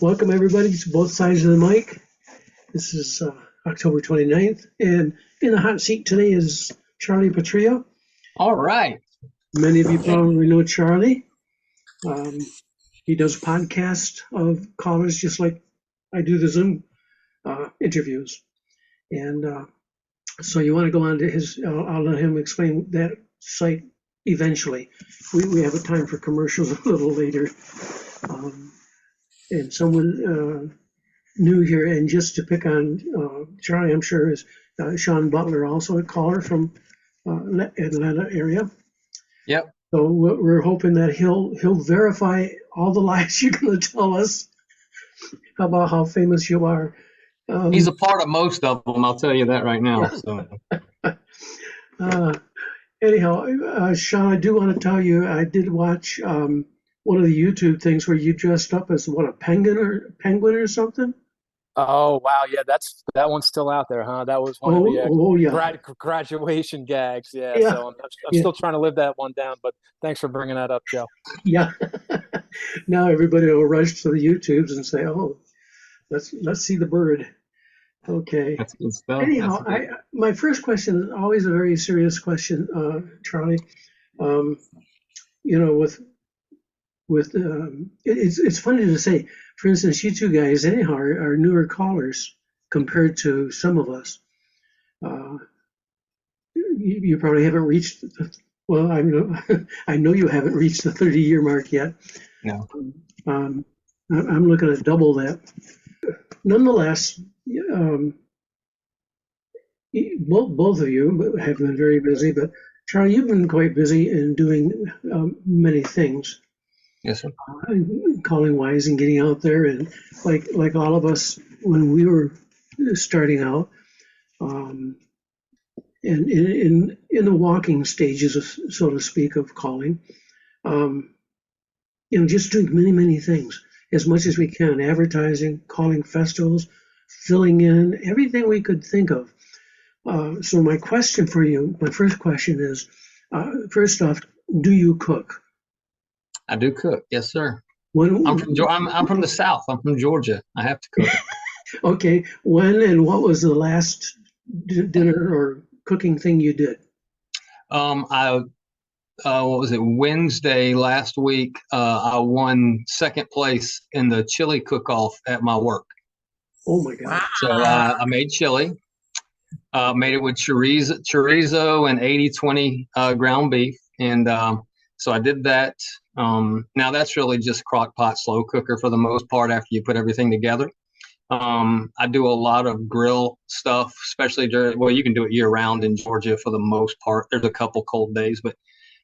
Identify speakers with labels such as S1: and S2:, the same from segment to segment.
S1: Welcome, everybody, to both sides of the mic. This is October 29th, and in the hot seat today is Charlie Petrea.
S2: All right.
S1: Many of you probably know Charlie. He does a podcast of callers just like I do the Zoom interviews. And so you want to go on to his, I'll let him explain that site eventually. We have a time for commercials a little later. And someone new here, and just to pick on Charlie, I'm sure is Sean Butler, also a caller from Atlanta area.
S2: Yep.
S1: So we're hoping that he'll verify all the lies you're going to tell us about how famous you are.
S2: He's a part of most of them. I'll tell you that right now. So.
S1: Anyhow, Sean, I do want to tell you, I did watch one of the YouTube things where you dressed up as what, a penguin or something?
S3: Oh wow, yeah, that one's still out there, huh? That was one of the
S1: yeah.
S3: graduation gags. Yeah,
S1: Yeah.
S3: so I'm still trying to live that one down, but thanks for bringing that up, Joe.
S1: Yeah. Now everybody will rush to the YouTubes and say, "Oh, let's see the bird." Okay.
S2: That's good stuff.
S1: Anyhow, my first question is always a very serious question, Charlie. It's funny to say. For instance, you two guys, anyhow, are newer callers compared to some of us. You probably haven't reached. Well, I know you haven't reached the 30-year mark yet.
S2: No.
S1: I'm looking at double that. Nonetheless, both of you have been very busy, but Charlie, you've been quite busy in doing many things.
S2: Yes, sir.
S1: Calling wise and getting out there, and like all of us when we were starting out, and in the walking stages, so to speak, of calling, just doing many things as much as we can, advertising, calling festivals, filling in everything we could think of. So my question for you, my first question is, first off, do you cook?
S2: I do cook, yes, sir. I'm from the South. I'm from Georgia. I have to cook.
S1: Okay. When and what was the last dinner or cooking thing you did?
S2: What was it? Wednesday last week, I won second place in the chili cook-off at my work.
S1: Oh my God!
S2: So I made chili. Made it with chorizo and 80-20 ground beef, and so I did that. Now that's really just crock pot slow cooker for the most part after you put everything together. I do a lot of grill stuff, especially you can do it year round in Georgia for the most part. There's a couple cold days, but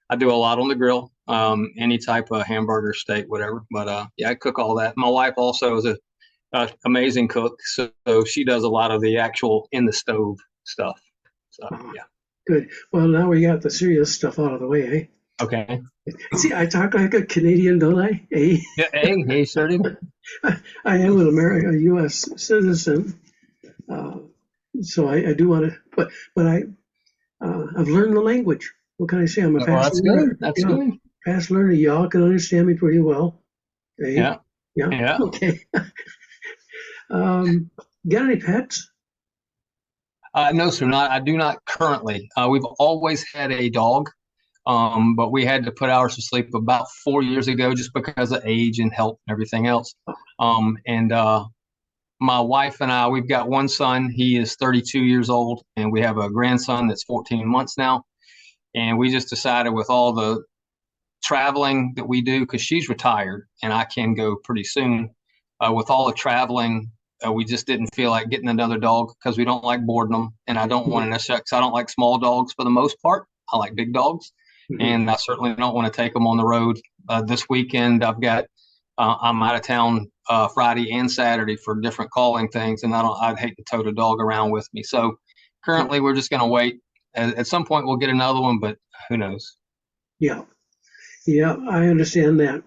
S2: I do a lot on the grill, any type of hamburger, steak, whatever. But yeah, I cook all that. My wife also is a amazing cook, so she does a lot of the actual in the stove stuff. So yeah.
S1: Good. Well, now we got the serious stuff out of the way, eh?
S2: Okay.
S1: See, I talk like a Canadian, don't I? Eh?
S2: Yeah, hey, sir.
S1: I am a U.S. citizen, so I do want to. But I've learned the language. What can I say? I'm a fast learner.
S2: That's good.
S1: Fast learner. Y'all can understand me pretty well. Eh?
S2: Yeah.
S1: Okay. Got any pets?
S2: No, sir. I do not currently. We've always had a dog. But we had to put ours to sleep about 4 years ago just because of age and health and everything else. And my wife and I, we've got one son. He is 32 years old, and we have a grandson that's 14 months now. And we just decided with all the traveling that we do, because she's retired and I can go pretty soon, with all the traveling, we just didn't feel like getting another dog because we don't like boarding them. And I don't want to necessarily, because I don't like small dogs for the most part. I like big dogs. And I certainly don't want to take them on the road. This weekend, I'm out of town Friday and Saturday for different calling things, and I'd hate to tote a dog around with me. So currently, we're just going to wait. At some point, we'll get another one, but who knows?
S1: Yeah, I understand that.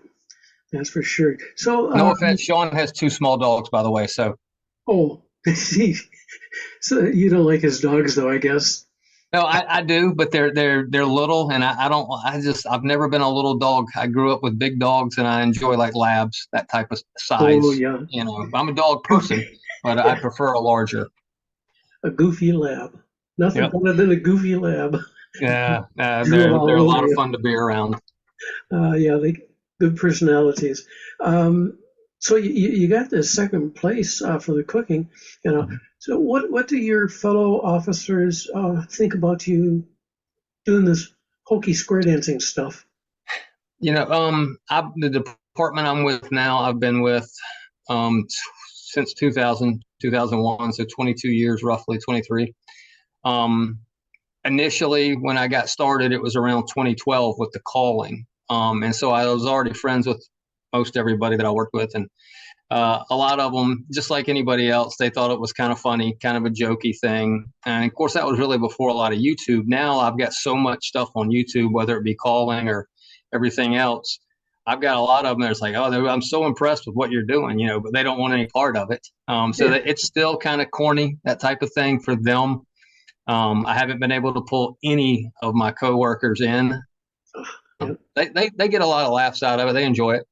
S1: That's for sure. So
S2: no offense, Sean has two small dogs, by the way. So
S1: so you don't like his dogs, though, I guess.
S2: No, I do, but they're little, and I've never been a little dog. I grew up with big dogs, and I enjoy like labs, that type of
S1: Oh
S2: size.
S1: yeah,
S2: I'm a dog person, but I prefer a larger.
S1: a goofy lab. Nothing
S2: Yep.
S1: better than a goofy lab.
S2: Yeah,
S1: Drool
S2: they're
S1: all
S2: a
S1: over
S2: lot of
S1: you.
S2: fun to be around.
S1: Yeah, they good personalities. Um, so you got the second place for the cooking.
S2: Mhm.
S1: So what do your fellow officers think about you doing this hokey square dancing stuff?
S2: The department I'm with now, I've been with since 2000, 2001, so 22 years, roughly 23. Um, Initially, when I got started, it was around 2012 with the calling. And so I was already friends with most everybody that I worked with. And a lot of them, just like anybody else, they thought it was kind of funny, kind of a jokey thing. And of course, that was really before a lot of YouTube. Now I've got so much stuff on YouTube, whether it be calling or everything else. I've got a lot of them that's like, oh, I'm so impressed with what you're doing, but they don't want any part of it. So
S1: Yeah.
S2: that it's still kind of corny, that type of thing for them. I haven't been able to pull any of my coworkers in.
S1: Yeah.
S2: They get a lot of laughs out of it. They enjoy it.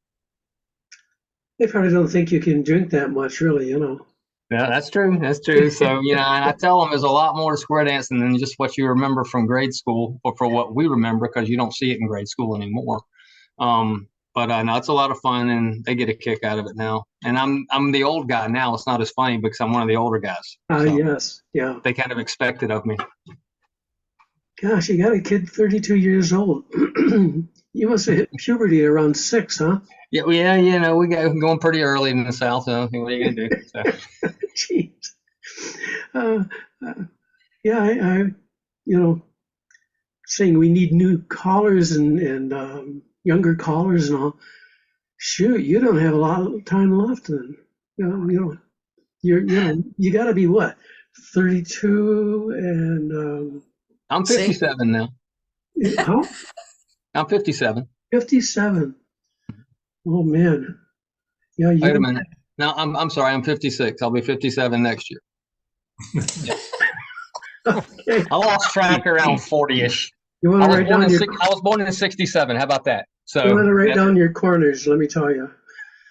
S1: They probably don't think you can drink that much, really.
S2: Yeah, that's true. That's true. So, and I tell them there's a lot more to square dancing than just what you remember from grade school or for what we remember because you don't see it in grade school anymore. But no, it's a lot of fun and they get a kick out of it now. And I'm the old guy now. It's not as funny because I'm one of the older guys. So
S1: Yes, yeah.
S2: they kind of expect it of me.
S1: Gosh, you got a kid 32 years old. You must have hit puberty around 6, huh?
S2: Yeah, we got going pretty early in the South. So what are you gonna do? So.
S1: Jeez. Uh, uh, yeah, saying we need new callers and younger callers and all. Shoot, you don't have a lot of time left then. You got to be what, 32 and
S2: I'm 57 now.
S1: how?
S2: I'm 57.
S1: 57. Oh man. Yeah,
S2: Wait a minute. No, I'm sorry. I'm 56. I'll be 57 next year. Yeah.
S1: Okay.
S2: I lost track around 40-ish.
S1: You want to write down your
S2: I was born in 67. How about that? So
S1: you want to write down your corners, let me tell you.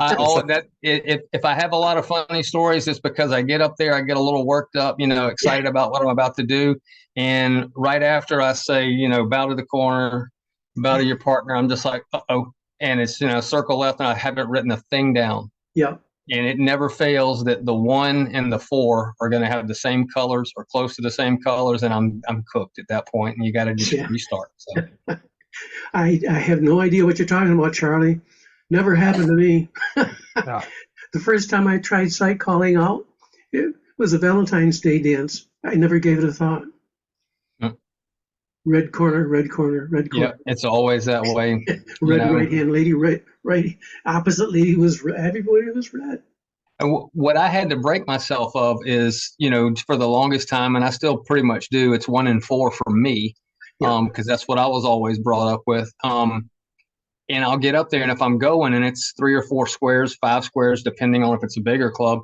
S2: If I have a lot of funny stories, it's because I get up there, I get a little worked up, excited about what I'm about to do. And right after I say, bow to the corner, bow to your partner, I'm just like, uh-oh. And it's, circle left and I haven't written a thing down.
S1: Yeah.
S2: And it never fails that the 1 and the 4 are going to have the same colors or close to the same colors. And I'm cooked at that point and you got to just restart. So.
S1: I have no idea what you're talking about, Charlie. Never happened to me.
S3: Yeah.
S1: The first time I tried sight calling out, it was a Valentine's Day dance. I never gave it a thought. Red corner, red corner, red corner.
S2: Yeah, it's always that way.
S1: Red right hand lady, right opposite lady was red. Everybody was red.
S2: And what I had to break myself of is, for the longest time, and I still pretty much do, it's 1 and 4 for me, because that's what I was always brought up with. And I'll get up there, and if I'm going and it's 3 or 4 squares, 5 squares, depending on if it's a bigger club,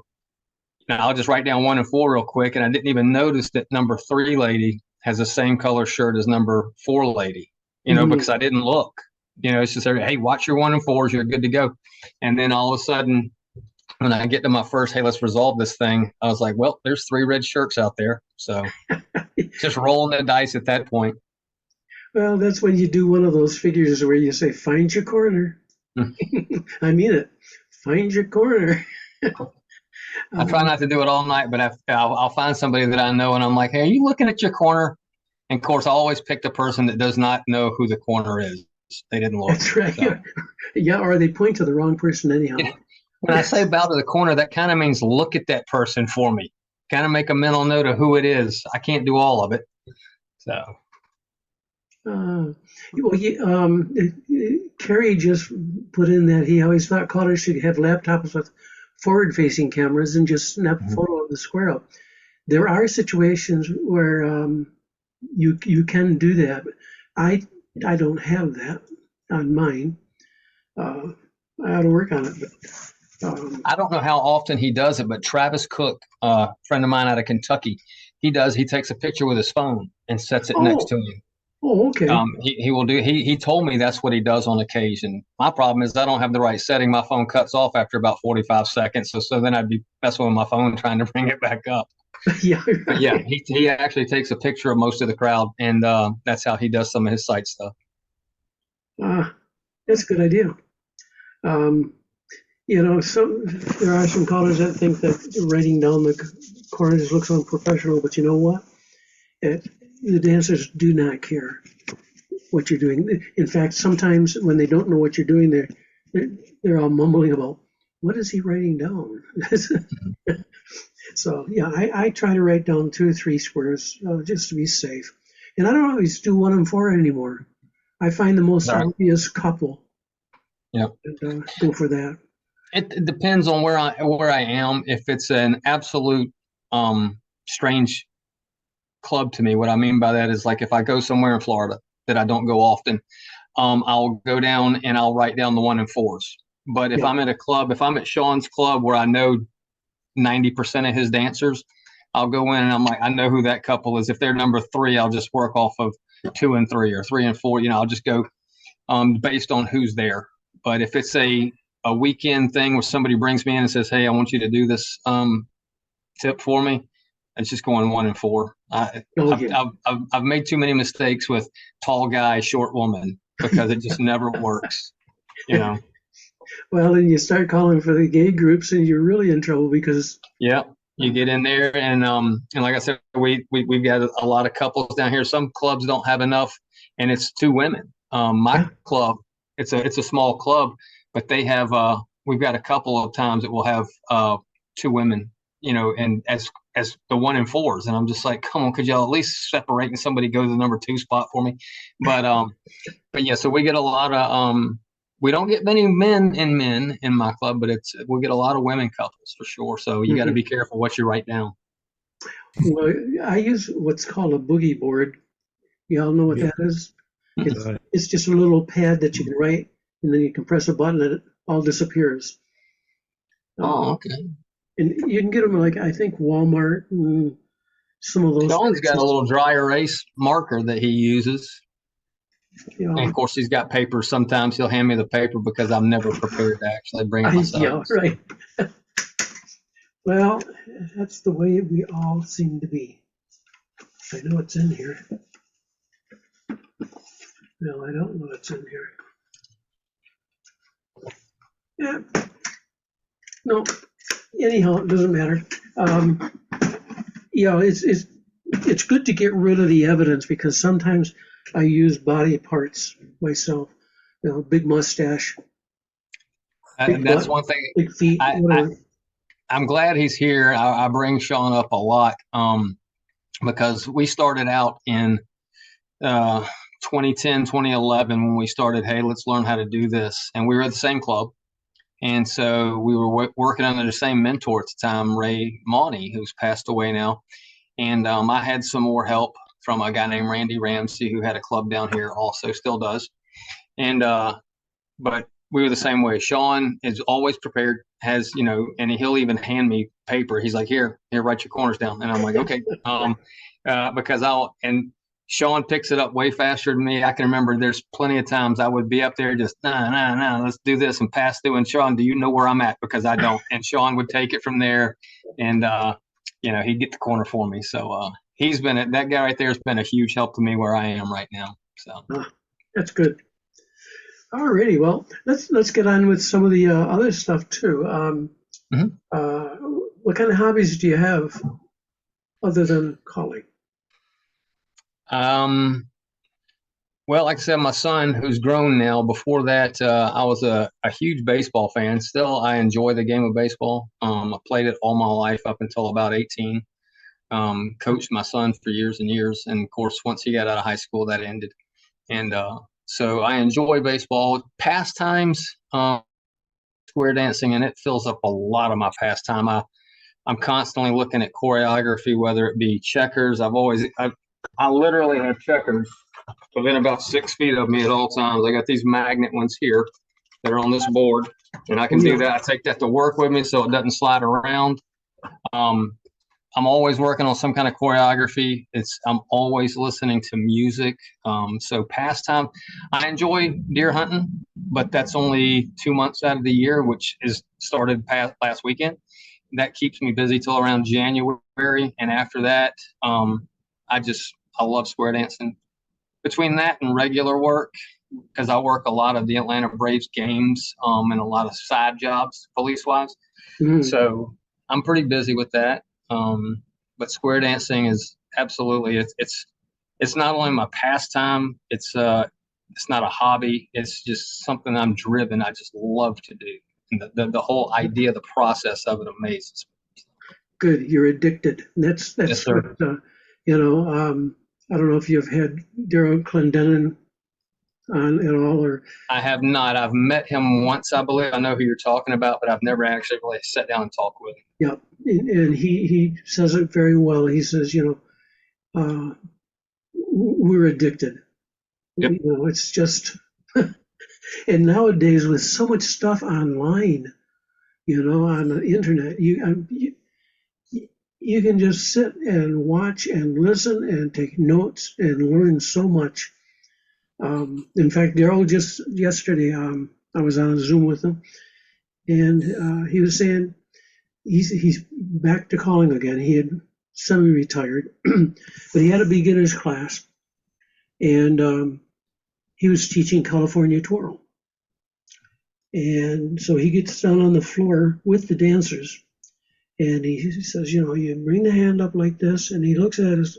S2: I'll just write down 1 and 4 real quick. And I didn't even notice that number 3 lady has the same color shirt as number 4 lady, because I didn't look. It's just, hey, watch your 1 and 4s, you're good to go. And then all of a sudden, when I get to my first, hey, let's resolve this thing, I was like, well, there's 3 red shirts out there. So just rolling the dice at that point.
S1: Well, that's when you do one of those figures where you say, find your corner. I mean it. Find your corner.
S2: I try not to do it all night, but I'll find somebody that I know, and I'm like, hey, are you looking at your corner? And of course, I always pick the person that does not know who the corner is. They didn't look.
S1: That's right.
S2: So.
S1: Yeah, or they point to the wrong person anyhow.
S2: When I say bow to the corner, that kind of means look at that person for me. Kind of make a mental note of who it is. I can't do all of it. So.
S1: Kerry just put in that he always thought callers should have laptops with forward-facing cameras and just snap a photo of the square up. There are situations where you can do that. I don't have that on mine. I ought to work on it. But,
S2: I don't know how often he does it, but Travis Cook, a friend of mine out of Kentucky, he takes a picture with his phone and sets it next
S1: Oh,
S2: to him.
S1: oh, okay.
S2: He will do. He told me that's what he does on occasion. My problem is I don't have the right setting. My phone cuts off after about 45 seconds. So then I'd be messing with my phone trying to bring it back up.
S1: Yeah,
S2: But yeah,
S1: right.
S2: he actually takes a picture of most of the crowd, and that's how he does some of his site stuff.
S1: That's a good idea. Um, there are some callers that think that writing down the corners looks unprofessional, but you know what? The dancers do not care what you're doing. In fact, sometimes when they don't know what you're doing, they're all mumbling about what is he writing down. So yeah, I try to write down 2 or 3 squares just to be safe, and I don't always do 1 and 4 anymore. I find the most
S2: All right.
S1: obvious couple.
S2: Yeah.
S1: And go for that.
S2: It depends on where I am. If it's an absolute strange club to me, what I mean by that is like if I go somewhere in Florida that I don't go often, I'll go down and I'll write down the 1 and 4s. But if
S1: Yeah.
S2: I'm at a club, if I'm at Sean's club where I know 90% of his dancers, I'll go in and I'm like, I know who that couple is. If they're number 3, I'll just work off of 2 and 3 or 3 and 4. I'll just go based on who's there. But if it's a weekend thing where somebody brings me in and says, hey, I want you to do this tip for me, it's just going 1 and 4. I've made too many mistakes with tall guy, short woman because it just never works.
S1: Well, then you start calling for the gay groups, and you're really in trouble because.
S2: Yeah, you get in there, and like I said, we've got a lot of couples down here. Some clubs don't have enough, and it's 2 women. My club, it's a small club, but they have we've got a couple of times that we'll have 2 women, and as the 1 and 4s, and I'm just like, come on, could y'all at least separate and somebody go to the number 2 spot for me? But yeah, so we get a lot of we don't get many men in my club, but we get a lot of women couples for sure. So you got to be careful what you write down.
S1: Well, I use what's called a boogie board. You all know what that is? It's just a little pad that you can write, and then you can press a button and it all disappears.
S2: Oh, okay.
S1: And you can get them like, I think, Walmart and some of those.
S2: Sean's got a little dry erase marker that he uses. And of course, he's got paper. Sometimes he'll hand me the paper because I'm never prepared to actually bring it myself.
S1: Yeah, right. Well, that's the way we all seem to be. I know it's in here. No, I don't know it's in here. Yeah. No. Anyhow, it doesn't matter. It's good to get rid of the evidence because sometimes I use body parts myself. Big mustache.
S2: Big that's butt, one thing.
S1: Big feet.
S2: I'm glad he's here. I bring Sean up a lot because we started out in 2010, 2011 when we started, hey, let's learn how to do this. And we were at the same club. And so we were working under the same mentor at the time, Ray Monty, who's passed away now. And I had some more help from a guy named Randy Ramsey, who had a club down here also, still does. And but we were the same way. Sean is always prepared, and he'll even hand me paper. He's like, here, write your corners down. And I'm like, okay. Because Sean picks it up way faster than me. I can remember there's plenty of times I would be up there just, no, let's do this and pass through. And Sean, do you know where I'm at? Because I don't. And Sean would take it from there and, he'd get the corner for me. So that guy right there has been a huge help to me where I am right now. So
S1: that's good. All righty. Well, let's get on with some of the other stuff too. What kind of hobbies do you have other than calling?
S2: Well, like I said, my son, who's grown now, before that, I was a huge baseball fan. Still, I enjoy the game of baseball. I played it all my life up until about 18. Coached my son for years and years. And of course, once he got out of high school, that ended. And so I enjoy baseball. Pastimes, square dancing, and it fills up a lot of my pastime. I'm constantly looking at choreography, whether it be checkers. I literally have checkers within about 6 feet of me at all times. I got these magnet ones here that are on this board, and I can do that. I take that to work with me so it doesn't slide around. I'm always working on some kind of choreography. I'm always listening to music. So pastime, I enjoy deer hunting, but that's only 2 months out of the year, which is started last weekend. That keeps me busy till around January, and after that, um, I love square dancing. Between that and regular work, because I work a lot of the Atlanta Braves games, and a lot of side jobs, police wise.
S1: Mm.
S2: So I'm pretty busy with that. Um, but square dancing is absolutely it's not only my pastime, it's not a hobby. It's just something I'm driven. I just love to do. And the whole idea, the process of it amazes me.
S1: Good. You're addicted.
S2: Yes,
S1: That's what,
S2: sir.
S1: you know, I don't know if you've had Daryl Clendenin on at all, or
S2: I have not. I've met him once, I believe. I know who you're talking about, but I've never actually really sat down and talked with him.
S1: yeah, and he says it very well. He says, we're addicted.
S2: Yep.
S1: It's just, and nowadays with so much stuff online, on the internet, you can just sit and watch and listen and take notes and learn so much. In fact, Daryl just yesterday, I was on a Zoom with him, and he was saying he's back to calling again. He had semi-retired, but he had a beginner's class, and he was teaching California twirl. And so he gets down on the floor with the dancers, and he says, you bring the hand up like this, and he looks at his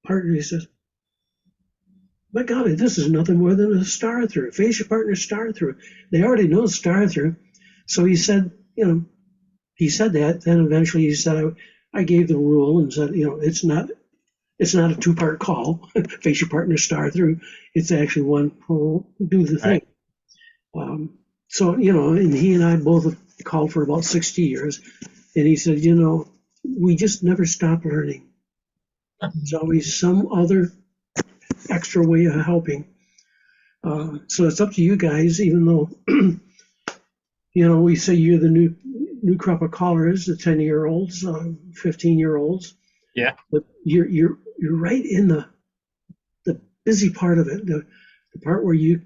S1: partner, and he says, my golly, this is nothing more than a star through, face your partner star through. They already know star through. So he said, he said that. Then eventually he said, I gave the rule and said, it's not a two-part call, face your partner star through. It's actually one pull, do the thing.
S2: Right.
S1: So, and he and I both called for about 60 years. And he said, we just never stop learning. There's always some other extra way of helping. So it's up to you guys, even though, we say you're the new crop of callers, the 10-year-olds, 15-year-olds.
S2: Yeah.
S1: But you're right in the busy part of it, the part where you're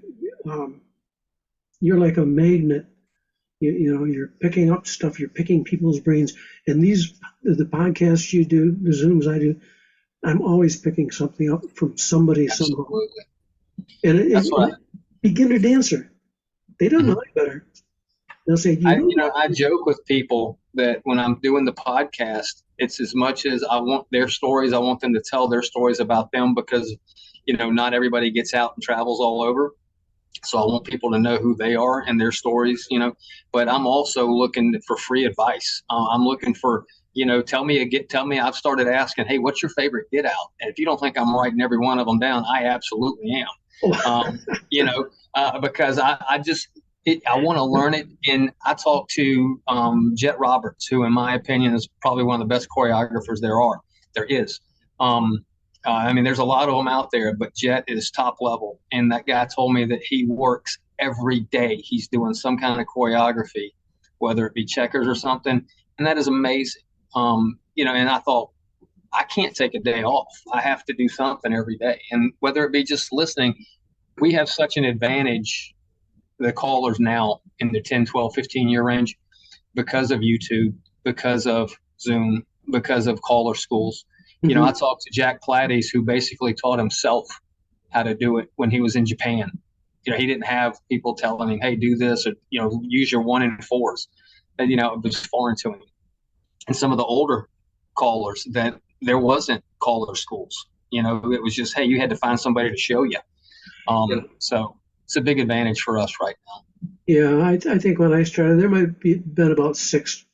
S1: like a magnet. You're picking up stuff, you're picking people's brains. And the podcasts you do, the Zooms I do, I'm always picking something up from somebody somehow. And
S2: That's what
S1: beginner dancer, they don't know any better. They'll say,
S2: I joke with people that when I'm doing the podcast, it's as much as I want their stories. I want them to tell their stories about them because, not everybody gets out and travels all over. So I want people to know who they are and their stories, but I'm also looking for free advice. I'm looking for, tell me, I've started asking, hey, what's your favorite get out? And if you don't think I'm writing every one of them down, I absolutely am. Because I want to learn it. And I talked to Jet Roberts, who in my opinion is probably one of the best choreographers there is. There's a lot of them out there, but Jet is top level. And that guy told me that he works every day. He's doing some kind of choreography, whether it be checkers or something. And that is amazing. And I thought, I can't take a day off. I have to do something every day. And whether it be just listening, we have such an advantage, the callers now in the 10, 12, 15-year range, because of YouTube, because of Zoom, because of caller schools.
S1: Mm-hmm.
S2: I talked to Jack Pilates, who basically taught himself how to do it when he was in Japan. He didn't have people telling him, hey, do this, or, use your 1 and 4s. And, it was foreign to him. And some of the older callers, that there wasn't caller schools. It was just, hey, you had to find somebody to show you. So it's a big advantage for us right now.
S1: Yeah, I think when I started, there might have been about 6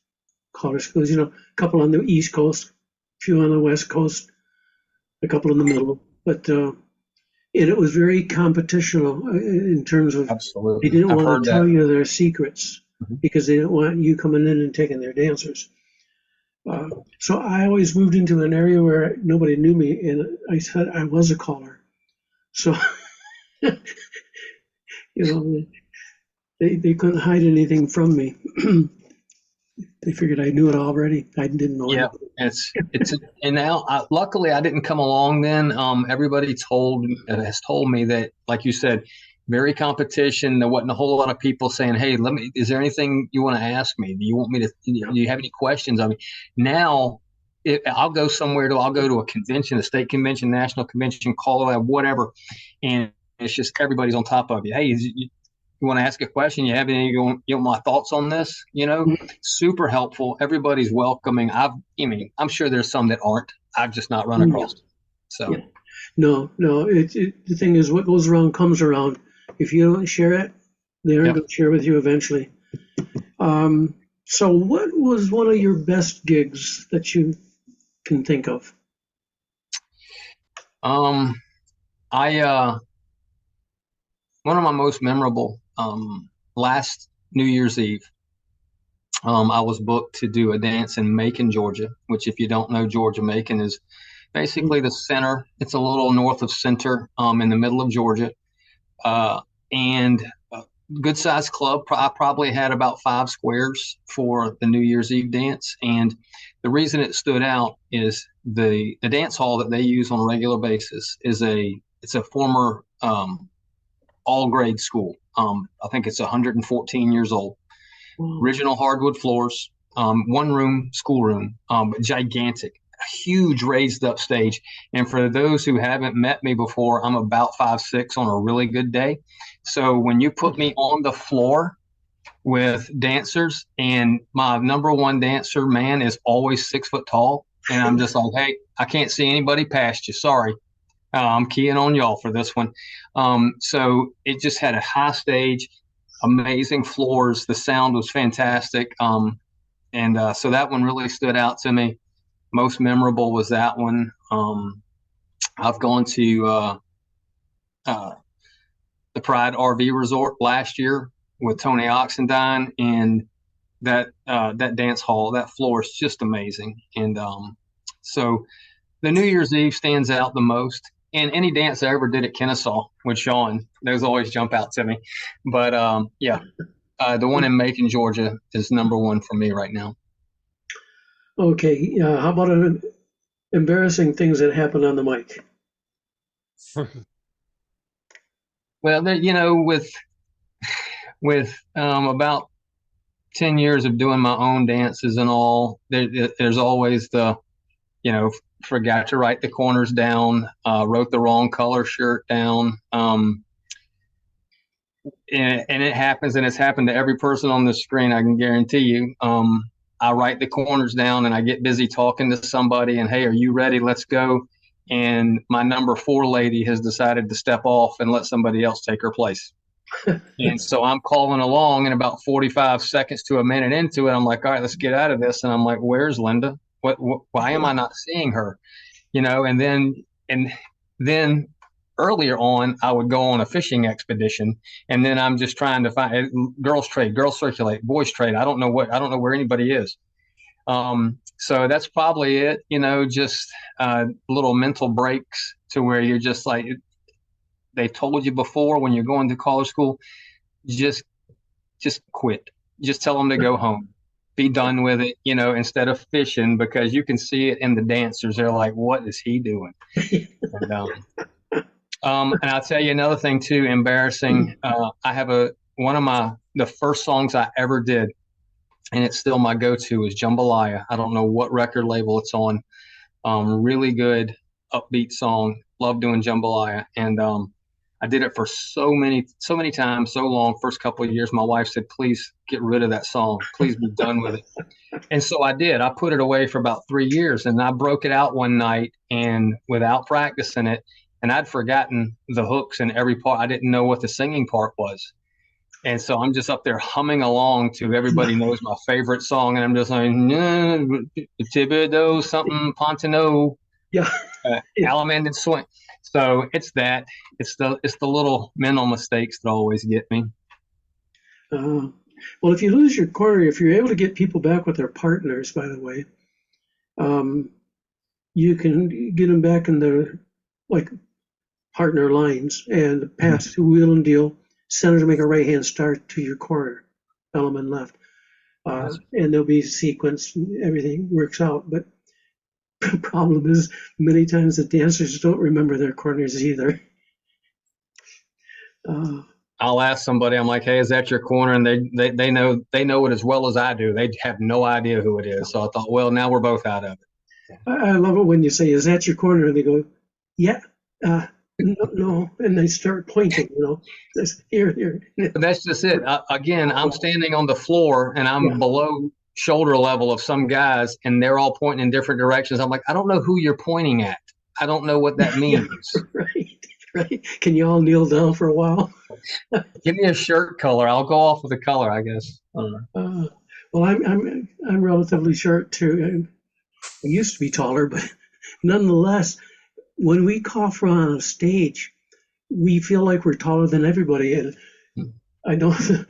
S1: caller schools, a couple on the East Coast, a few on the West Coast, a couple in the middle. But and it was very competitional in terms of
S2: Absolutely.
S1: they didn't want to tell
S2: that.
S1: you their secrets because they didn't want you coming in and taking their dancers. So I always moved into an area where nobody knew me, and I said I was a caller. So, they couldn't hide anything from me. They figured I knew it already. I didn't know
S2: Yeah,
S1: anything.
S2: it's and now luckily I didn't come along then. Everybody has told me that, like you said, very competition. There wasn't a whole lot of people saying, "Hey, is there anything you want to ask me? Do you want me to? Do you have any questions?" I mean, now I'll go to a convention, a state convention, national convention, Colorado, whatever, and it's just everybody's on top of you. Hey, you want to ask a question? You have any? You want my thoughts on this? Super helpful. Everybody's welcoming. I mean, I'm sure there's some that aren't. I've just not run
S1: Yeah,
S2: across them. So,
S1: yeah. No, no. The thing is, what goes around comes around. If you don't share it, they aren't
S2: yep.
S1: going to share with you eventually. So, what was one of your best gigs that you can think of?
S2: Um, I One of my most memorable last New Year's Eve. I was booked to do a dance in Macon, Georgia, which, if you don't know Georgia, Macon is basically the center. It's a little north of center, in the middle of Georgia. And good sized club. I probably had about 5 squares for the New Year's Eve dance. And the reason it stood out is the dance hall that they use on a regular basis it's a former all grade school. I think it's 114 years old.
S1: Wow.
S2: Original hardwood floors, one room, schoolroom, gigantic, huge raised up stage. And for those who haven't met me before, I'm about 5'6" on a really good day. So when you put me on the floor with dancers, and my number one dancer, man, is always 6 foot tall, and I'm just like, hey, I can't see anybody past you. Sorry. I'm keying on y'all for this one. So it just had a high stage, amazing floors. The sound was fantastic. And so that one really stood out to me. Most memorable was that one. I've gone to uh, the Pride RV Resort last year with Tony Oxendine, and that dance hall, that floor is just amazing. And so the New Year's Eve stands out the most. And any dance I ever did at Kennesaw with Sean, those always jump out to me. But yeah, the one in Macon, Georgia is number one for me right now.
S1: Okay. How about embarrassing things that happen on the mic?
S2: Well, with about 10 years of doing my own dances and all, there's always forgot to write the corners down, wrote the wrong color shirt down. And it happens, and it's happened to every person on the screen, I can guarantee you. I write the corners down and I get busy talking to somebody, and hey, are you ready? Let's go. And my number 4 lady has decided to step off and let somebody else take her place. And so I'm calling along, and about 45 seconds to a minute into it, I'm like, all right, let's get out of this. And I'm like, where's Linda? Why am I not seeing her? And then earlier on, I would go on a fishing expedition, and then I'm just trying to find girls trade, girls circulate, boys trade. I don't know where anybody is. So that's probably it. Just little mental breaks to where you're just like, they told you before when you're going to college school, just quit. Just tell them to go home. Be done with it, instead of fishing, because you can see it in the dancers. They're like, what is he doing? And I'll tell you another thing too, embarrassing. I have one of the first songs I ever did, and it's still my go-to, is Jambalaya. I don't know what record label it's on. Really good upbeat song. Love doing Jambalaya. And I did it for so many times, so long. First couple of years, my wife said, please get rid of that song. Please be done with it. And so I did. I put it away for about 3 years, and I broke it out one night, and without practicing it, and I'd forgotten the hooks and every part. I didn't know what the singing part was. And so I'm just up there humming along to Everybody Knows My Favorite Song. And I'm just like, Thibodeau, something, Pontineau,
S1: Yeah.
S2: Alamand Swing. So it's the little mental mistakes that always get me.
S1: Well, if you lose your corner, if you're able to get people back with their partners, by the way, you can get them back in their partner lines and pass to wheel and deal. Center to make a right hand start to your corner, element left. and there'll be sequence, and everything works out. But the problem is, many times the dancers don't remember their corners either.
S2: I'll ask somebody, I'm like, hey, is that your corner? And they know it as well as I do. They have no idea who it is. So I thought, well, now we're both out of it.
S1: I love it when you say, is that your corner? And they go, yeah, no. And they start pointing, here.
S2: But that's just it. Again, I'm standing on the floor and I'm below shoulder level of some guys and they're all pointing in different directions. I'm like, I don't know who you're pointing at. I don't know what that means.
S1: Right. Can you all kneel down for a while?
S2: Give me a shirt color. I'll go off with the color, I guess. I don't know.
S1: Well, I'm relatively short too. I used to be taller, but nonetheless, when we cough on a stage, we feel like we're taller than everybody. And I know the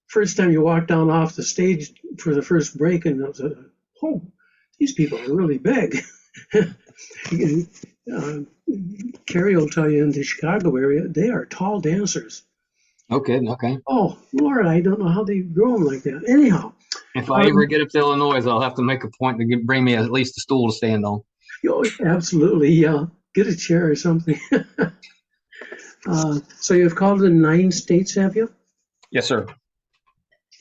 S1: first time you walk down off the stage for the first break, and I was like, oh, these people are really big. Carrie will tell you in the Chicago area, they are tall dancers.
S2: Okay.
S1: Oh, Lord, I don't know how they grow them like that. Anyhow.
S2: If I ever get up to Illinois, I'll have to make a point to bring me at least a stool to stand on.
S1: Oh, absolutely, yeah. Get a chair or something. So you've called in 9 states, have you?
S2: Yes, sir.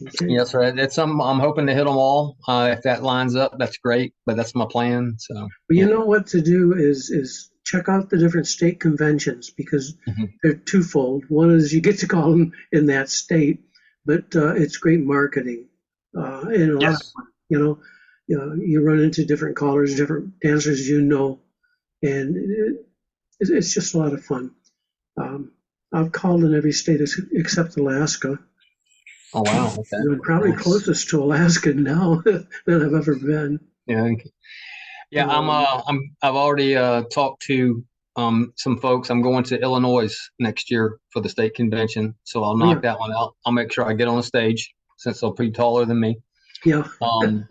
S1: Okay.
S2: Yes, sir. I'm hoping to hit them all. If that lines up, that's great. But that's my plan. So.
S1: Well, you know what to do is check out the different state conventions, because they're twofold. One is you get to call them in that state, but it's great marketing. And a lot of fun, you run into different callers, different dancers, and it's just a lot of fun. I've called in every state except Alaska.
S2: Oh wow! Okay.
S1: I'm probably closest to Alaska now than I've ever been.
S2: Yeah. I've already talked to some folks. I'm going to Illinois next year for the state convention, so I'll knock that one out. I'll make sure I get on the stage since they're pretty taller than me.
S1: Yeah.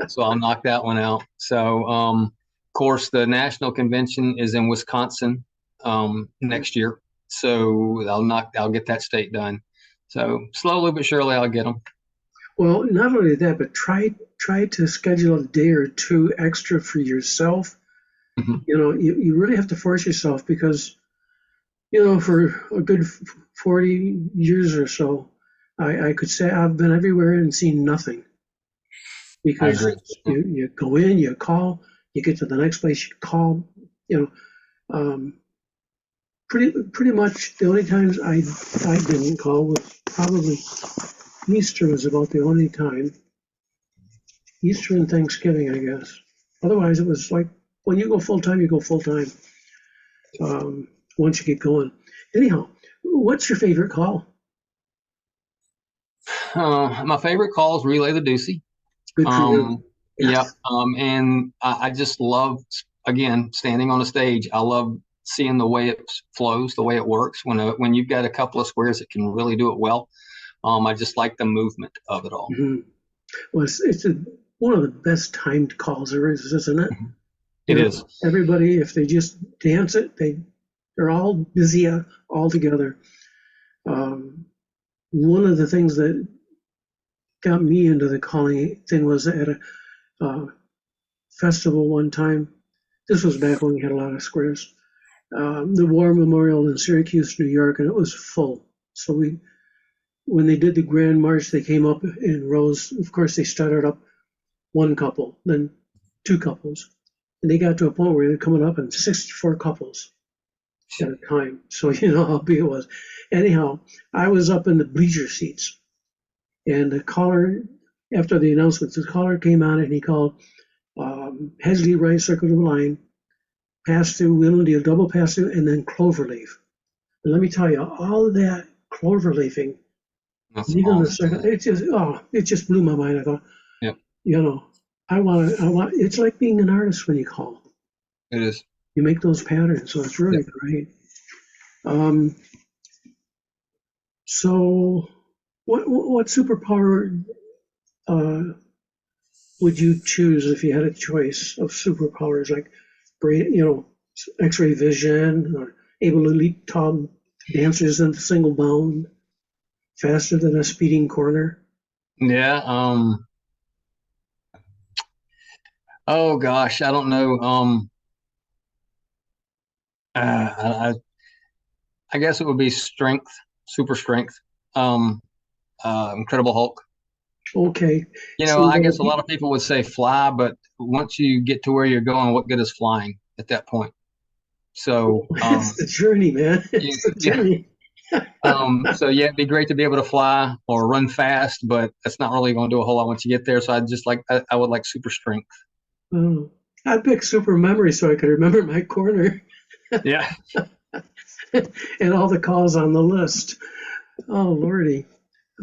S2: So I'll knock that one out. So, of course, the national convention is in Wisconsin next year. So I'll get that state done. So slowly but surely I'll get them.
S1: Well, not only that, but try to schedule a day or two extra for yourself. You really have to force yourself, because, for a good 40 years or so, I could say I've been everywhere and seen nothing. Because you go in, you call, you get to the next place, you call, pretty much the only times I didn't call was probably Easter was about the only time. Easter and Thanksgiving, I guess. Otherwise, it was like when you go full time, you go full time. Once you get going. Anyhow, what's your favorite call?
S2: My favorite call is Relay the Deucey.
S1: Good for you.
S2: Yeah. And I just love, again, standing on a stage. I love seeing the way it flows, the way it works. When you've got a couple of squares that can really do it well, I just like the movement of it all.
S1: Well, it's one of the best timed calls there is, isn't it?
S2: It is.
S1: Everybody, if they just dance it, they're all busy all together. One of the things that got me into the calling thing was at a festival one time. This was back when we had a lot of squares. The War Memorial in Syracuse, New York, and it was full. So when they did the Grand March, they came up in rows. Of course, they started up one couple, then 2 couples. And they got to a point where they were coming up in 64 couples at a time. So you know how big it was. Anyhow, I was up in the bleacher seats. And the caller, after the announcements, the caller came on and he called Headley right circle to the line, pass through, Wheeling deal, double pass through, and then cloverleaf. And let me tell you, all of that cloverleafing,
S2: Awesome.
S1: it just blew my mind. I thought, I want. It's like being an artist when you call.
S2: It is.
S1: You make those patterns, so it's really great. So, what superpower would you choose if you had a choice of superpowers, like brain, X-ray vision, or able to leap tall dancers in a single bound, faster than a speeding corner?
S2: Yeah. Oh gosh, I don't know. I guess it would be strength, super strength. Um, Incredible Hulk.
S1: Okay.
S2: You know,
S1: See,
S2: I guess a lot of people would say fly, but once you get to where you're going, what good is flying at that point? So,
S1: it's the journey, man. It's the
S2: yeah,
S1: journey.
S2: so yeah, it'd be great to be able to fly or run fast, but that's not really going to do a whole lot once you get there. So I would like super strength.
S1: Oh, I picked super memory so I could remember my corner
S2: Yeah.
S1: and all the calls on the list. Oh, Lordy.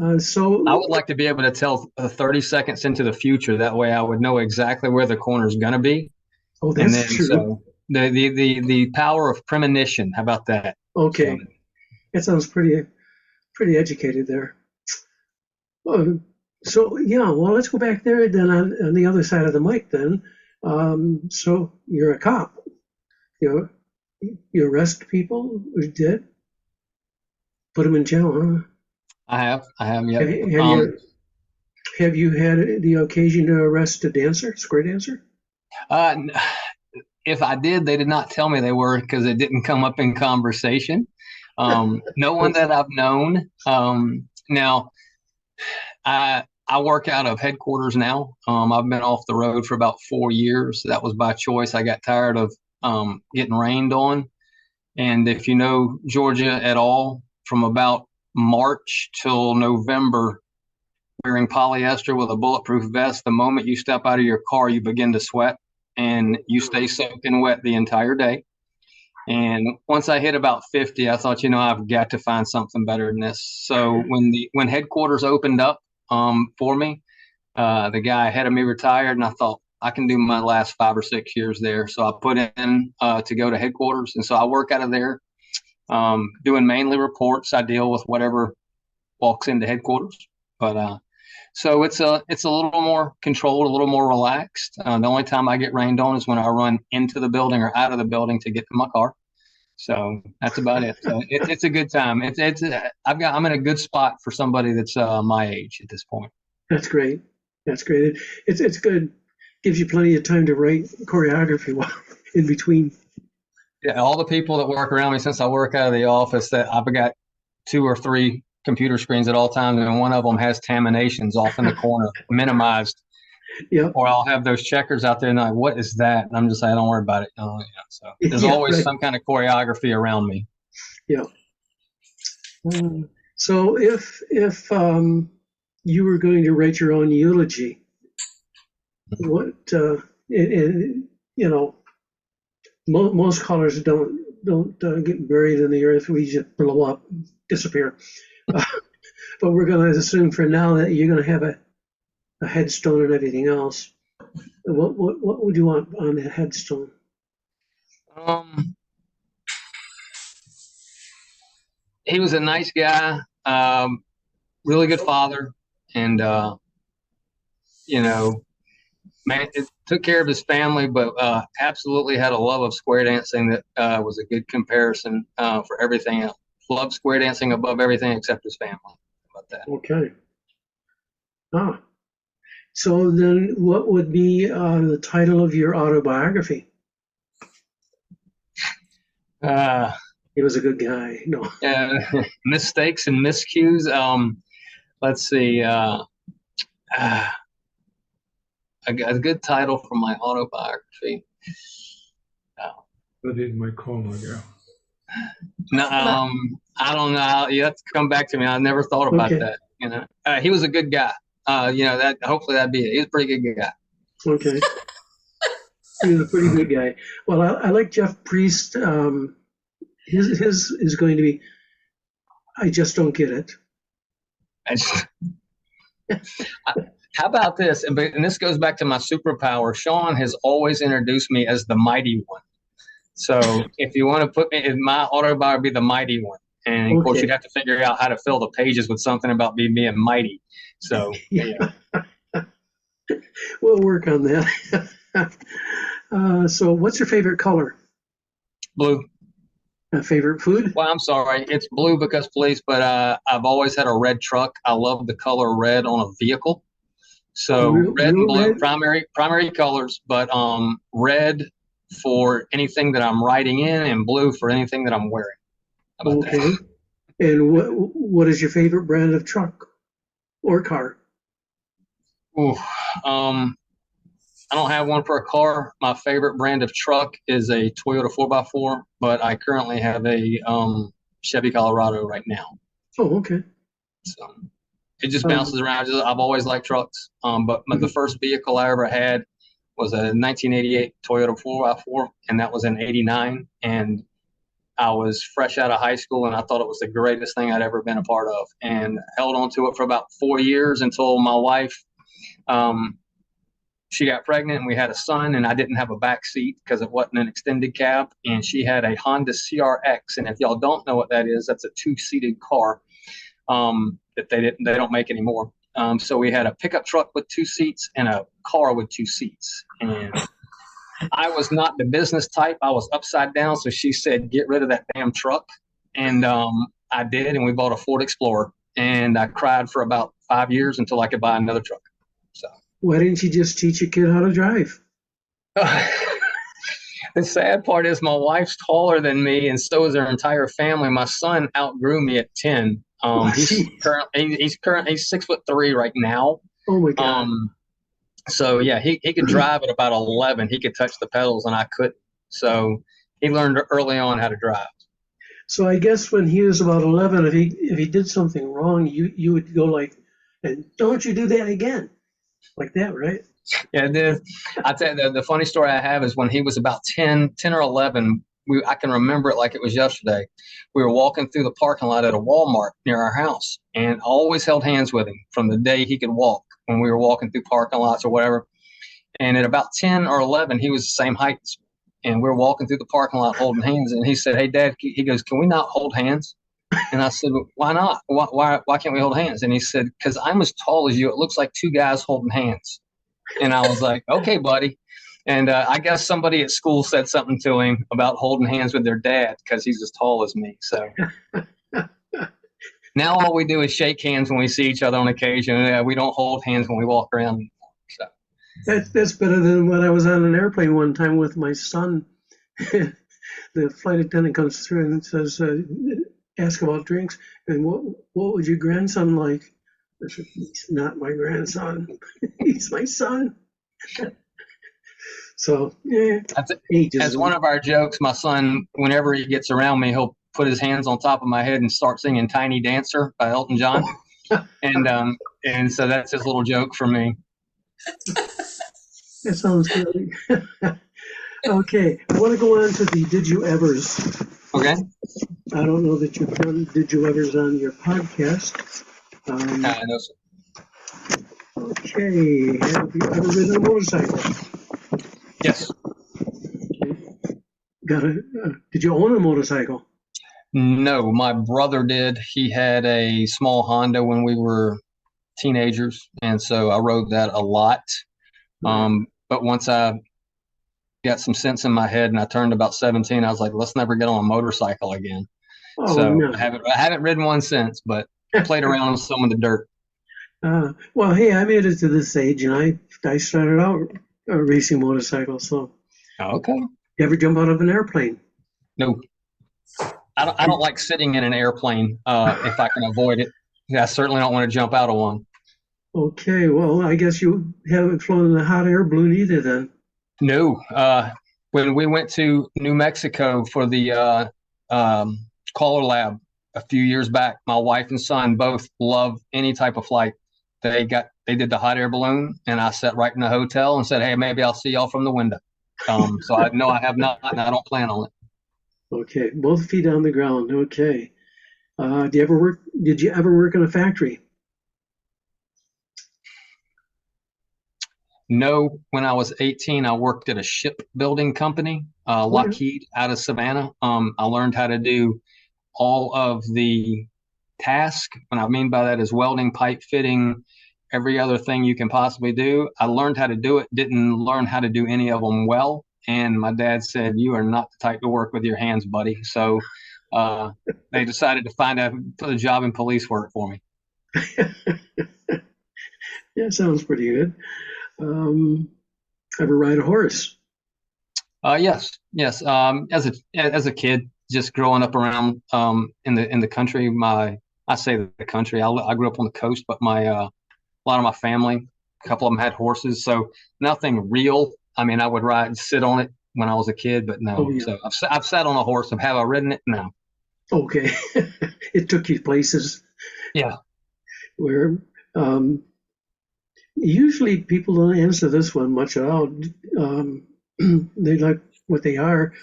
S2: I
S1: So,
S2: would like to be able to tell 30 seconds into the future. That way I would know exactly where the corner is going to be.
S1: oh,
S2: And
S1: that's
S2: then
S1: true.
S2: so the power of premonition. How about that? So
S1: Okay. That sounds pretty educated there. So yeah, well, let's go back there then on the other side of the mic then. So you're a cop. You you arrest people who did, put them in jail, huh?
S2: I have,
S1: Have
S2: yep.
S1: you, have you have you had the occasion to arrest a dancer, square dancer?
S2: Uh, if I did, they did not tell me they were because it didn't come up in conversation. No one that I've known. Now, I work out of headquarters now. I've been off the road for about 4 years. That was by choice. I got tired of getting rained on. And if you know Georgia at all, from about March till November, wearing polyester with a bulletproof vest, the moment you step out of your car, you begin to sweat and you stay soaking wet the entire day. And once I hit about 50, I thought, I've got to find something better than this. So when headquarters opened up for me, the guy ahead of me retired, and I thought I can do my last 5 or 6 years there. So I put in to go to headquarters, and so I work out of there, doing mainly reports. I deal with whatever walks into headquarters, but so it's a little more controlled, a little more relaxed. The only time I get rained on is when I run into the building or out of the building to get to my car. So that's about it. So it's a good time. I'm in a good spot for somebody that's my age at this point.
S1: That's great. That's great. It's good. Gives you plenty of time to write choreography while in between.
S2: Yeah, all the people that work around me since I work out of the office, that I've got 2 or 3 computer screens at all times, and one of them has terminations off in the corner, minimized.
S1: Yep.
S2: Or I'll have those checkers out there, and they're like, "What is that?" And I'm just like, "Don't worry about it." So there's
S1: Yeah.
S2: always
S1: Right.
S2: some kind of choreography around me.
S1: Yeah. So if you were going to write your own eulogy, what you know, most callers don't get buried in the earth. We just blow up, disappear. But we're going to assume for now that you're going to have a headstone and everything else. What would you want on that headstone?
S2: Um, he was a nice guy, really good father, and you know, man, it took care of his family, but absolutely had a love of square dancing that was a good comparison for everything else. Loved square dancing above everything except his family. How about that?
S1: Okay. Ah. So then, what would be the title of your autobiography?
S2: Uh,
S1: He was a good guy. No.
S2: Mistakes and miscues. Let's see. Uh, a good title for my autobiography.
S4: Where did my coma go?
S2: No, I don't know. You have to come back to me. I never thought about
S1: Okay.
S2: that. He was a good guy. That hopefully that'd be it. He's a pretty good guy.
S1: Okay. He was a pretty good guy. Well, I like Jeff Priest. His is going to be, I just don't get it.
S2: How about this? And this goes back to my superpower. Sean has always introduced me as the mighty one. So if you want to put me in my autobiography, the mighty one, and of course you'd have to figure out how to fill the pages with something about me being mighty. So yeah.
S1: We'll work on that. So what's your favorite color?
S2: Blue.
S1: Favorite food?
S2: Well, I'm sorry, it's blue because police, but I've always had a red truck. I love the color red on a vehicle. So red and
S1: real
S2: blue,
S1: red?
S2: primary colors, but red for anything that I'm riding in and blue for anything that I'm wearing. How about
S1: Okay.
S2: that?
S1: And what is your favorite brand of truck or car?
S2: Ooh, I don't have one for a car. My favorite brand of truck is a Toyota 4x4, but I currently have a Chevy Colorado right now.
S1: Oh, okay.
S2: So it just
S1: Um,
S2: bounces around. I've always liked trucks. But the first vehicle I ever had was a 1988 Toyota 4x4, and that was in '89. And I was fresh out of high school, and I thought it was the greatest thing I'd ever been a part of, and held on to it for about 4 years until my wife, um, she got pregnant, and we had a son, and I didn't have a back seat because it wasn't an extended cab, and she had a Honda CRX, and if y'all don't know what that is, that's a two-seated car that they don't make anymore. So we had a pickup truck with two seats and a car with two seats, and I was not the business type. I was upside down. So she said, get rid of that damn truck. And I did. And we bought a Ford Explorer. And I cried for about 5 years until I could buy another truck. So
S1: why didn't you just teach a kid how to drive?
S2: the sad part is my wife's taller than me, and so is her entire family. My son outgrew me at 10. He's 6'3" right now.
S1: Oh my God.
S2: So yeah, he could drive at about 11. He could touch the pedals, and I couldn't. So he learned early on how to drive.
S1: So I guess when he was about 11, if he did something wrong, you would go like, and don't you do that again, like that, right?
S2: Yeah, I tell you, the funny story I have is when he was about 10 or 11. I can remember it like it was yesterday. We were walking through the parking lot at a Walmart near our house, and always held hands with him from the day he could walk when we were walking through parking lots or whatever. And at about 10 or 11, he was the same height. And we're walking through the parking lot holding hands. And he said, hey, Dad, he goes, can we not hold hands? And I said, well, why not? Why can't we hold hands? And he said, because I'm as tall as you. It looks like two guys holding hands. And I was like, okay, buddy. And I guess somebody at school said something to him about holding hands with their dad because he's as tall as me. So now all we do is shake hands when we see each other on occasion. We don't hold hands when we walk around anymore. So.
S1: That's better than when I was on an airplane one time with my son. The flight attendant comes through and says, ask about drinks. And what was your grandson like? I said, he's not my grandson. He's my son. So, yeah.
S2: As one of our jokes, my son, whenever he gets around me, he'll put his hands on top of my head and start singing Tiny Dancer by Elton John. And so that's his little joke for me.
S1: That sounds good. Okay, I want to go on to the Did You Evers.
S2: Okay.
S1: I don't know that you've done Did You Evers on your podcast.
S2: No, sir.
S1: Okay, have you ever ridden a motorcycle?
S2: Yes.
S1: Okay. Did you own a motorcycle?
S2: No, my brother did. He had a small Honda when we were teenagers, and so I rode that a lot. But once I got some sense in my head and I turned about 17, I was like, let's never get on a motorcycle again.
S1: Oh,
S2: so
S1: no.
S2: I haven't ridden one since, but played around with some of the dirt.
S1: Well, hey, I made it to this age, and I started out racing motorcycles. So,
S2: okay.
S1: You ever jump out of an airplane?
S2: No, I don't like sitting in an airplane if I can avoid it. I certainly don't want to jump out of one.
S1: Okay, well, I guess you haven't flown in a hot air balloon either, then.
S2: No, when we went to New Mexico for the Caller Lab a few years back, my wife and son both love any type of flight. They did the hot air balloon, and I sat right in the hotel and said, hey, maybe I'll see y'all from the window. So I know I have not, and I don't plan on it.
S1: Okay, both feet on the ground. Okay. Did you ever work in a factory?
S2: No, when I was 18, I worked at a shipbuilding company, Lockheed, out of Savannah. I learned how to do all of the tasks. What I mean by that is welding, pipe fitting, every other thing you can possibly do. I learned how to do it, didn't learn how to do any of them well. And my dad said, you are not the type to work with your hands, buddy. So they decided to put a job in police work for me.
S1: Yeah, sounds pretty good. Ever ride a horse?
S2: Yes. As a kid, just growing up around in the country, I say the country. I grew up on the coast, but a lot of my family, a couple of them had horses, so nothing real. I mean, I would ride and sit on it when I was a kid, but
S1: Oh
S2: no.
S1: yeah.
S2: So I've sat on a horse. Have I ridden it? No.
S1: Okay. It took you places
S2: Yeah.
S1: where usually people don't answer this one much at all. They like what they are.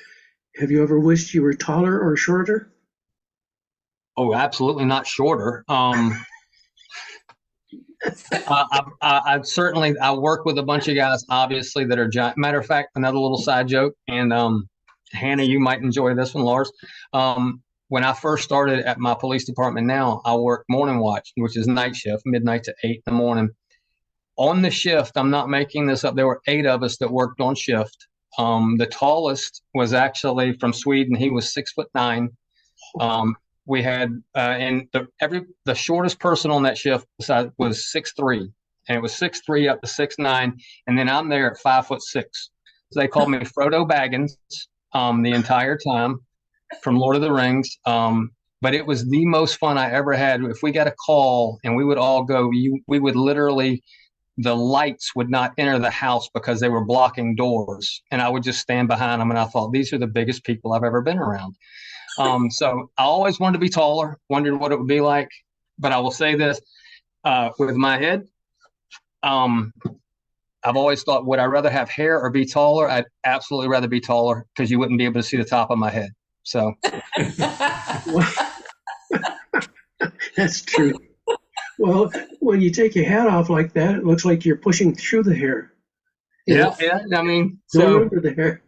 S1: Have you ever wished you were taller or shorter?
S2: Oh, absolutely not shorter. I certainly I work with a bunch of guys, obviously, that are giant. Matter of fact, another little side joke, and Hannah, you might enjoy this one, Lars. When I first started at my police department, now I work morning watch, which is night shift, midnight to 8 in the morning. On the shift, I'm not making this up. There were 8 of us that worked on shift. The tallest was actually from Sweden. He was 6'9". We had and the shortest person on that shift was 6'3", and it was 6'3" up to 6'9", and then I'm there at 5'6". So they called me Frodo Baggins the entire time from Lord of the Rings. But it was the most fun I ever had. If we got a call and we would all go, we would literally, the lights would not enter the house because they were blocking doors, and I would just stand behind them. And I thought, these are the biggest people I've ever been around. So I always wanted to be taller, wondered what it would be like. But I will say this, with my head, I've always thought, would I rather have hair or be taller? I'd absolutely rather be taller because you wouldn't be able to see the top of my head. So
S1: Well, that's true. Well, when you take your hat off like that, it looks like you're pushing through the hair.
S2: yeah. I mean,
S1: No
S2: so
S1: room for the hair.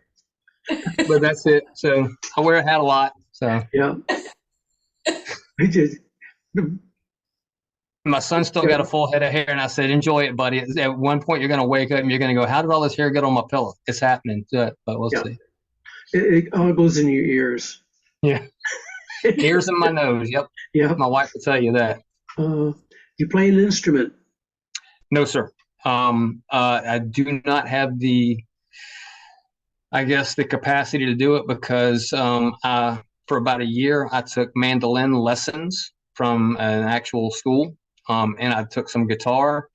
S2: but that's it. So I wear a hat a lot. So
S1: Yeah. I did.
S2: my son's still got a full head of hair, and I said, enjoy it, buddy. At one point, you're going to wake up and you're going to go, how did all this hair get on my pillow? It's happening. But we'll
S1: Yeah.
S2: see.
S1: It all goes in your ears.
S2: Yeah. Ears in my nose. Yep.
S1: Yeah.
S2: My wife will tell you that.
S1: You play an instrument.
S2: No, sir. I do not have I guess, the capacity to do it because for about a year, I took mandolin lessons from an actual school, and I took some guitar.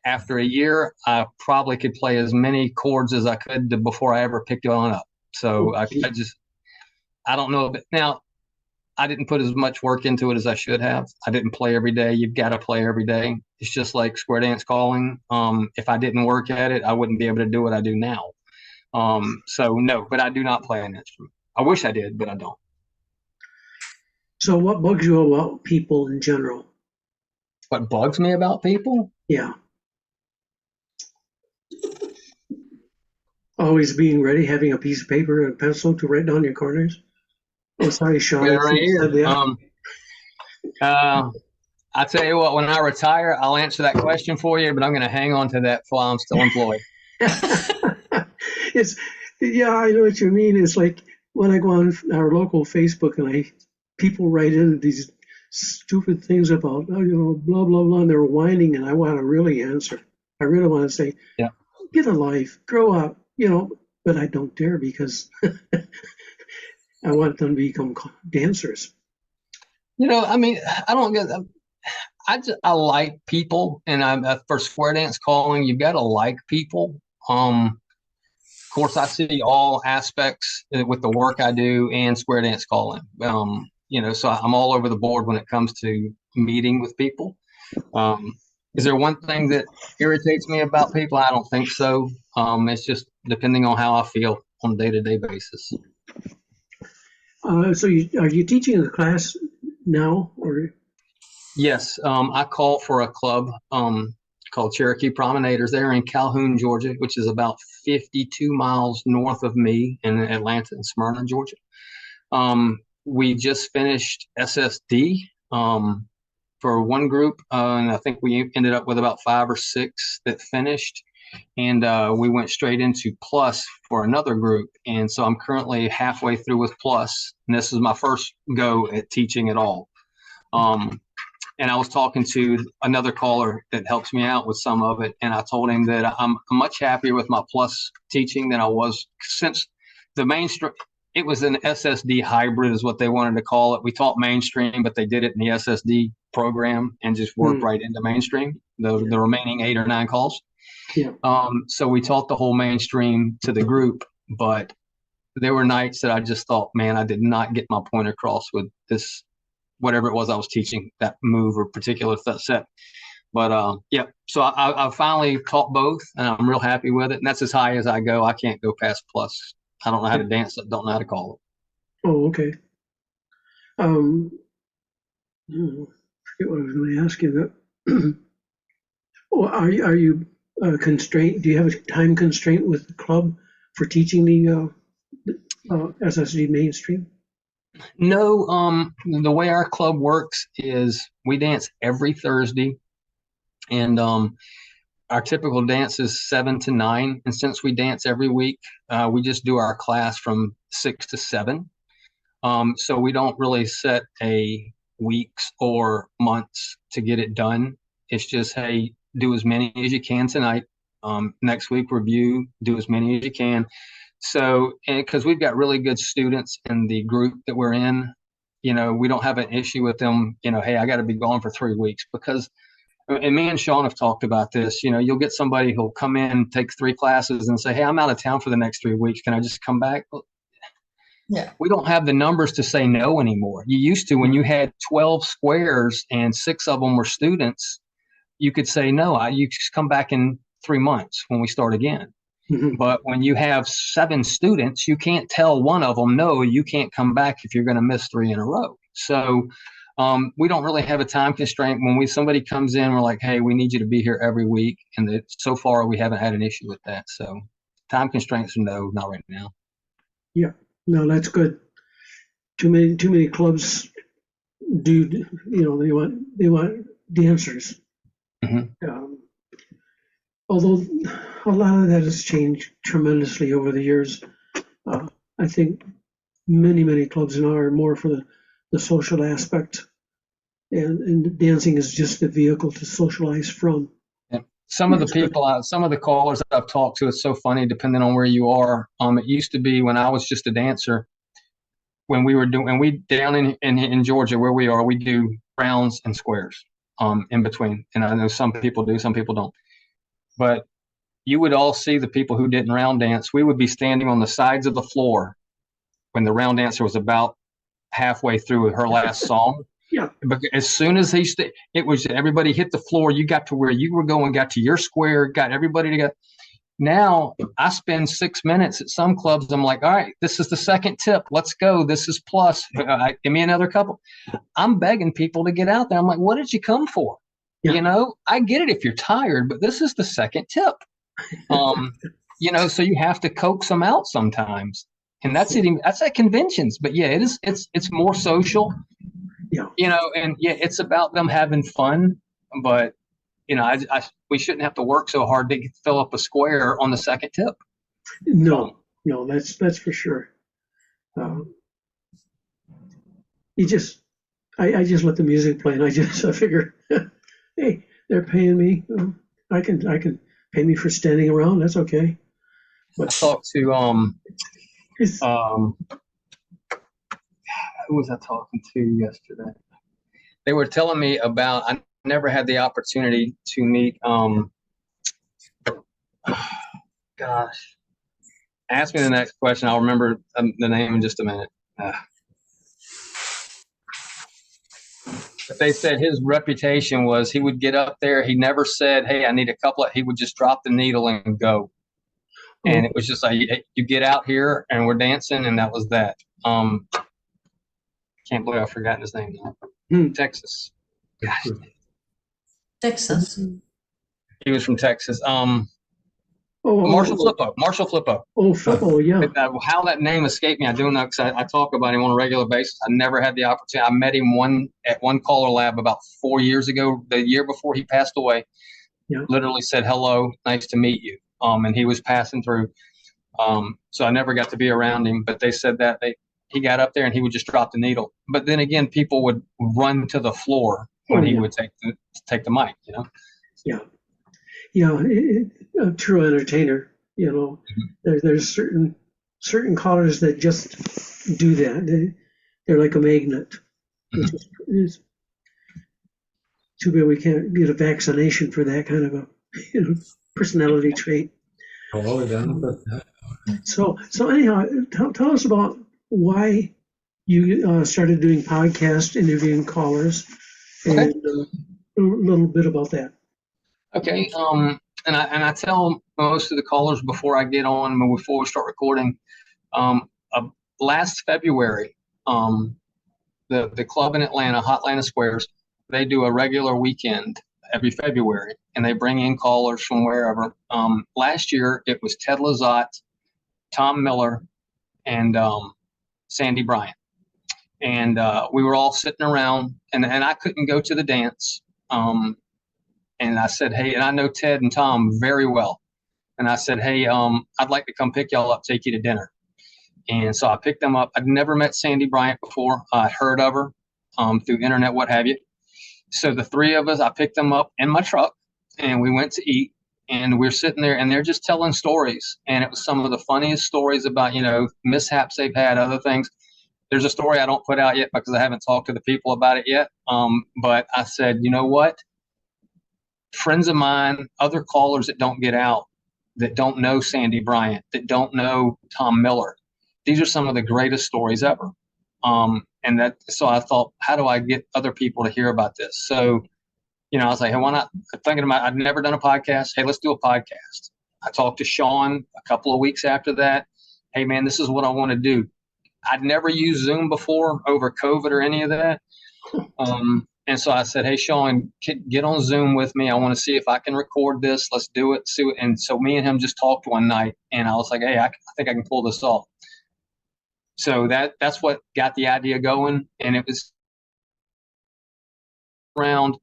S2: After a year, I probably could play as many chords as I could before I ever picked it on up. So I don't know. But now, I didn't put as much work into it as I should have. I didn't play every day. You've got to play every day. It's just like square dance calling. If I didn't work at it, I wouldn't be able to do what I do now. So no, but I do not play an instrument. I wish I did, but I don't.
S1: So what bugs you about people in general?
S2: What bugs me about people?
S1: Yeah. Always being ready, having a piece of paper and a pencil to write down your corners. Oh, sorry, Sean.
S2: Yeah,
S1: I
S2: right
S1: said
S2: here.
S1: that.
S2: I tell you what, when I retire, I'll answer that question for you, but I'm going to hang on to that while I'm still employed.
S1: Yeah, I know what you mean. It's like when I go on our local Facebook and people write in these stupid things about, blah, blah, blah, and they're whining, and I want to really answer. I really want to say,
S2: yeah,
S1: get a life, grow up, but I don't dare because I want them to become dancers.
S2: I mean, I don't get. I like people, and for square dance calling, you've got to like people. Of course, I see all aspects with the work I do and square dance calling. So I'm all over the board when it comes to meeting with people. Is there one thing that irritates me about people? I don't think so. It's just depending on how I feel on a day-to-day basis.
S1: So are you teaching a class now, or?
S2: Yes, I call for a club called Cherokee Promenaders there in Calhoun, Georgia, which is about 52 miles north of me in Atlanta and Smyrna, Georgia. We just finished SSD for one group, and I think we ended up with about 5 or 6 that finished. And we went straight into Plus for another group. And so I'm currently halfway through with Plus, and this is my first go at teaching at all. And I was talking to another caller that helps me out with some of it. And I told him that I'm much happier with my plus teaching than I was since the mainstream. It was an SSD hybrid is what they wanted to call it. We taught mainstream, but they did it in the SSD program and just worked right into mainstream, the remaining 8 or 9 calls.
S1: Yeah.
S2: So we taught the whole mainstream to the group, but there were nights that I just thought, man, I did not get my point across with this, whatever it was I was teaching, that move or particular set. But yeah, so I finally taught both, and I'm real happy with it. And that's as high as I go. I can't go past plus. I don't know how to dance it. Don't know how to call it.
S1: Oh, okay. I forget what I was going to ask you. That. Oh, are you constrained? Do you have a time constraint with the club for teaching the SSD mainstream?
S2: No, the way our club works is we dance every Thursday, and our typical dance is 7 to 9. And since we dance every week, we just do our class from 6 to 7. So we don't really set a weeks or months to get it done. It's just, hey, do as many as you can tonight. Next week, review, do as many as you can. So, because we've got really good students in the group that we're in, we don't have an issue with them, hey, I got to be gone for 3 weeks, because, and me and Sean have talked about this, you'll get somebody who'll come in, take 3 classes and say, hey, I'm out of town for the next 3 weeks. Can I just come back?
S4: Yeah.
S2: We don't have the numbers to say no anymore. You used to, when you had 12 squares and 6 of them were students, you could say, no, you just come back in 3 months when we start again.
S1: Mm-hmm.
S2: But when you have 7 students, you can't tell one of them, no, you can't come back if you're going to miss 3 in a row. So we don't really have a time constraint. When somebody comes in, we're like, hey, we need you to be here every week. And so far, we haven't had an issue with that. So time constraints, no, not right now.
S1: Yeah, no, that's good. Too many clubs do, they want dancers.
S2: Mm-hmm.
S1: Although a lot of that has changed tremendously over the years. I think many clubs now are more for the social aspect, and dancing is just a vehicle to socialize from.
S2: Yeah. Some of the callers I've talked to, it's so funny, depending on where you are. It used to be when I was just a dancer, when we were doing, and we down in Georgia where we are, we do rounds and squares in between. And I know some people do, some people don't. But you would all see the people who didn't round dance. We would be standing on the sides of the floor when the round dancer was about halfway through her last song.
S1: Yeah.
S2: But as soon as it was everybody hit the floor, you got to where you were going, got to your square, got everybody together. Now I spend 6 minutes at some clubs. I'm like, all right, this is the second tip. Let's go. This is plus. Give me another couple. I'm begging people to get out there. I'm like, what did you come for? Yeah. I get it if you're tired, but this is the second tip. So you have to coax them out sometimes. And that's it. That's at conventions. But yeah, it's more social.
S1: Yeah.
S2: And yeah, it's about them having fun. But we shouldn't have to work so hard to fill up a square on the second tip.
S1: No, that's for sure. I just let the music play, and I figure, hey, they're paying me. I can pay me for standing around. That's okay.
S2: But I talked to who was I talking to yesterday? They were telling me about. I never had the opportunity to meet. Gosh, ask me the next question. I'll remember the name in just a minute. But they said his reputation was he would get up there. He never said, "Hey, I need a couple." He would just drop the needle and go. And it was just like, you get out here and we're dancing, and that was that. Can't believe I've forgotten his name now. Texas. Gosh.
S4: Texas.
S2: He was from Texas. Marshall Flippo.
S1: Oh, Flippo, yeah.
S2: How that name escaped me, I don't know, because I talk about him on a regular basis. I never had the opportunity. I met him at one caller lab about 4 years ago, the year before he passed away. Yeah. Literally said, hello, nice to meet you. And he was passing through. So I never got to be around him, but they said that he got up there and he would just drop the needle. But then again, people would run to the floor when
S1: Oh,
S2: he
S1: yeah.
S2: would take the mic, you know.
S1: Yeah. Yeah. A true entertainer, you know, there's certain callers that just do that. They're like a magnet, which is too bad we can't get a vaccination for that kind of a personality trait. So anyhow, tell us about why you started doing podcast interviewing callers,
S2: Okay.
S1: and a little bit about that.
S2: Okay. And I tell most of the callers before I get on, before we start recording, uh, last February, the club in Atlanta, Hotlanta Squares, they do a regular weekend every February, and they bring in callers from wherever. Last year it was Ted Lizotte, Tom Miller, and Sandy Bryant, and we were all sitting around, and I couldn't go to the dance. And I said, hey, and I know Ted and Tom very well. And I said, hey, I'd like to come pick y'all up, take you to dinner. And so I picked them up. I'd never met Sandy Bryant before. I'd heard of her through internet, what have you. So the three of us, I picked them up in my truck, and we went to eat. And we're sitting there, and they're just telling stories. And it was some of the funniest stories about, mishaps they've had, other things. There's a story I don't put out yet because I haven't talked to the people about it yet. But I said, you know what? Friends of mine, other callers that don't get out, that don't know Sandy Bryant, that don't know Tom Miller. These are some of the greatest stories ever. So I thought, how do I get other people to hear about this? So, I was like, hey, why not? Thinking about, I'd never done a podcast. Hey, let's do a podcast. I talked to Sean a couple of weeks after that. Hey, man, this is what I want to do. I'd never used Zoom before over COVID or any of that. And so I said, hey, Sean, get on Zoom with me. I want to see if I can record this. Let's do it. See what, and so me and him just talked one night, and I was like, hey, I think I can pull this off. So that's what got the idea going. And it was around,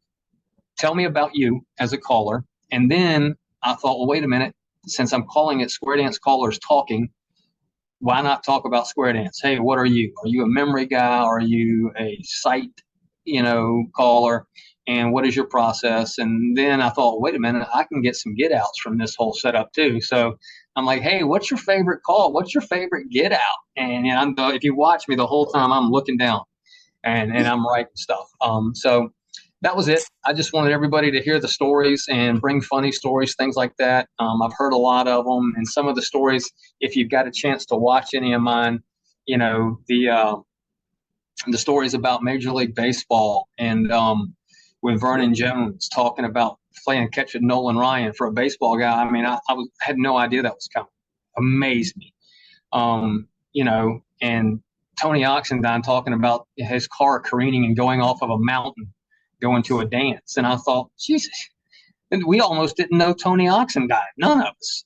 S2: tell me about you as a caller. And then I thought, well, wait a minute, since I'm calling it Square Dance Callers Talking, why not talk about Square Dance? Hey, what are you? Are you a memory guy? Are you a site, caller? And what is your process? And then I thought, wait a minute, I can get some get outs from this whole setup too. So I'm like, hey, what's your favorite call? What's your favorite get out? And if you watch me the whole time, I'm looking down and I'm writing stuff. So that was it. I just wanted everybody to hear the stories and bring funny stories, things like that. I've heard a lot of them, and some of the stories, if you've got a chance to watch any of mine, the stories about Major League Baseball and with Vernon Jones talking about playing catch with Nolan Ryan for a baseball guy. I mean, I had no idea that was coming. Amazed me. And Tony Oxendine talking about his car careening and going off of a mountain, going to a dance. And I thought, Jesus, and we almost didn't know Tony Oxendine. None of us,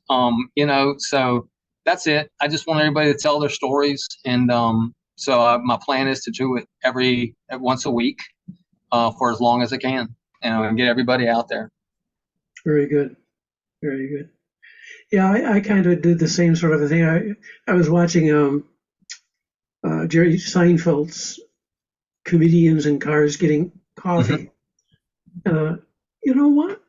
S2: so that's it. I just want everybody to tell their stories. And so my plan is to do it once a week for as long as I can, and get everybody out there.
S1: Very good. Very good. Yeah, I kind of did the same sort of a thing. I was watching Jerry Seinfeld's Comedians in Cars Getting Coffee. You know what?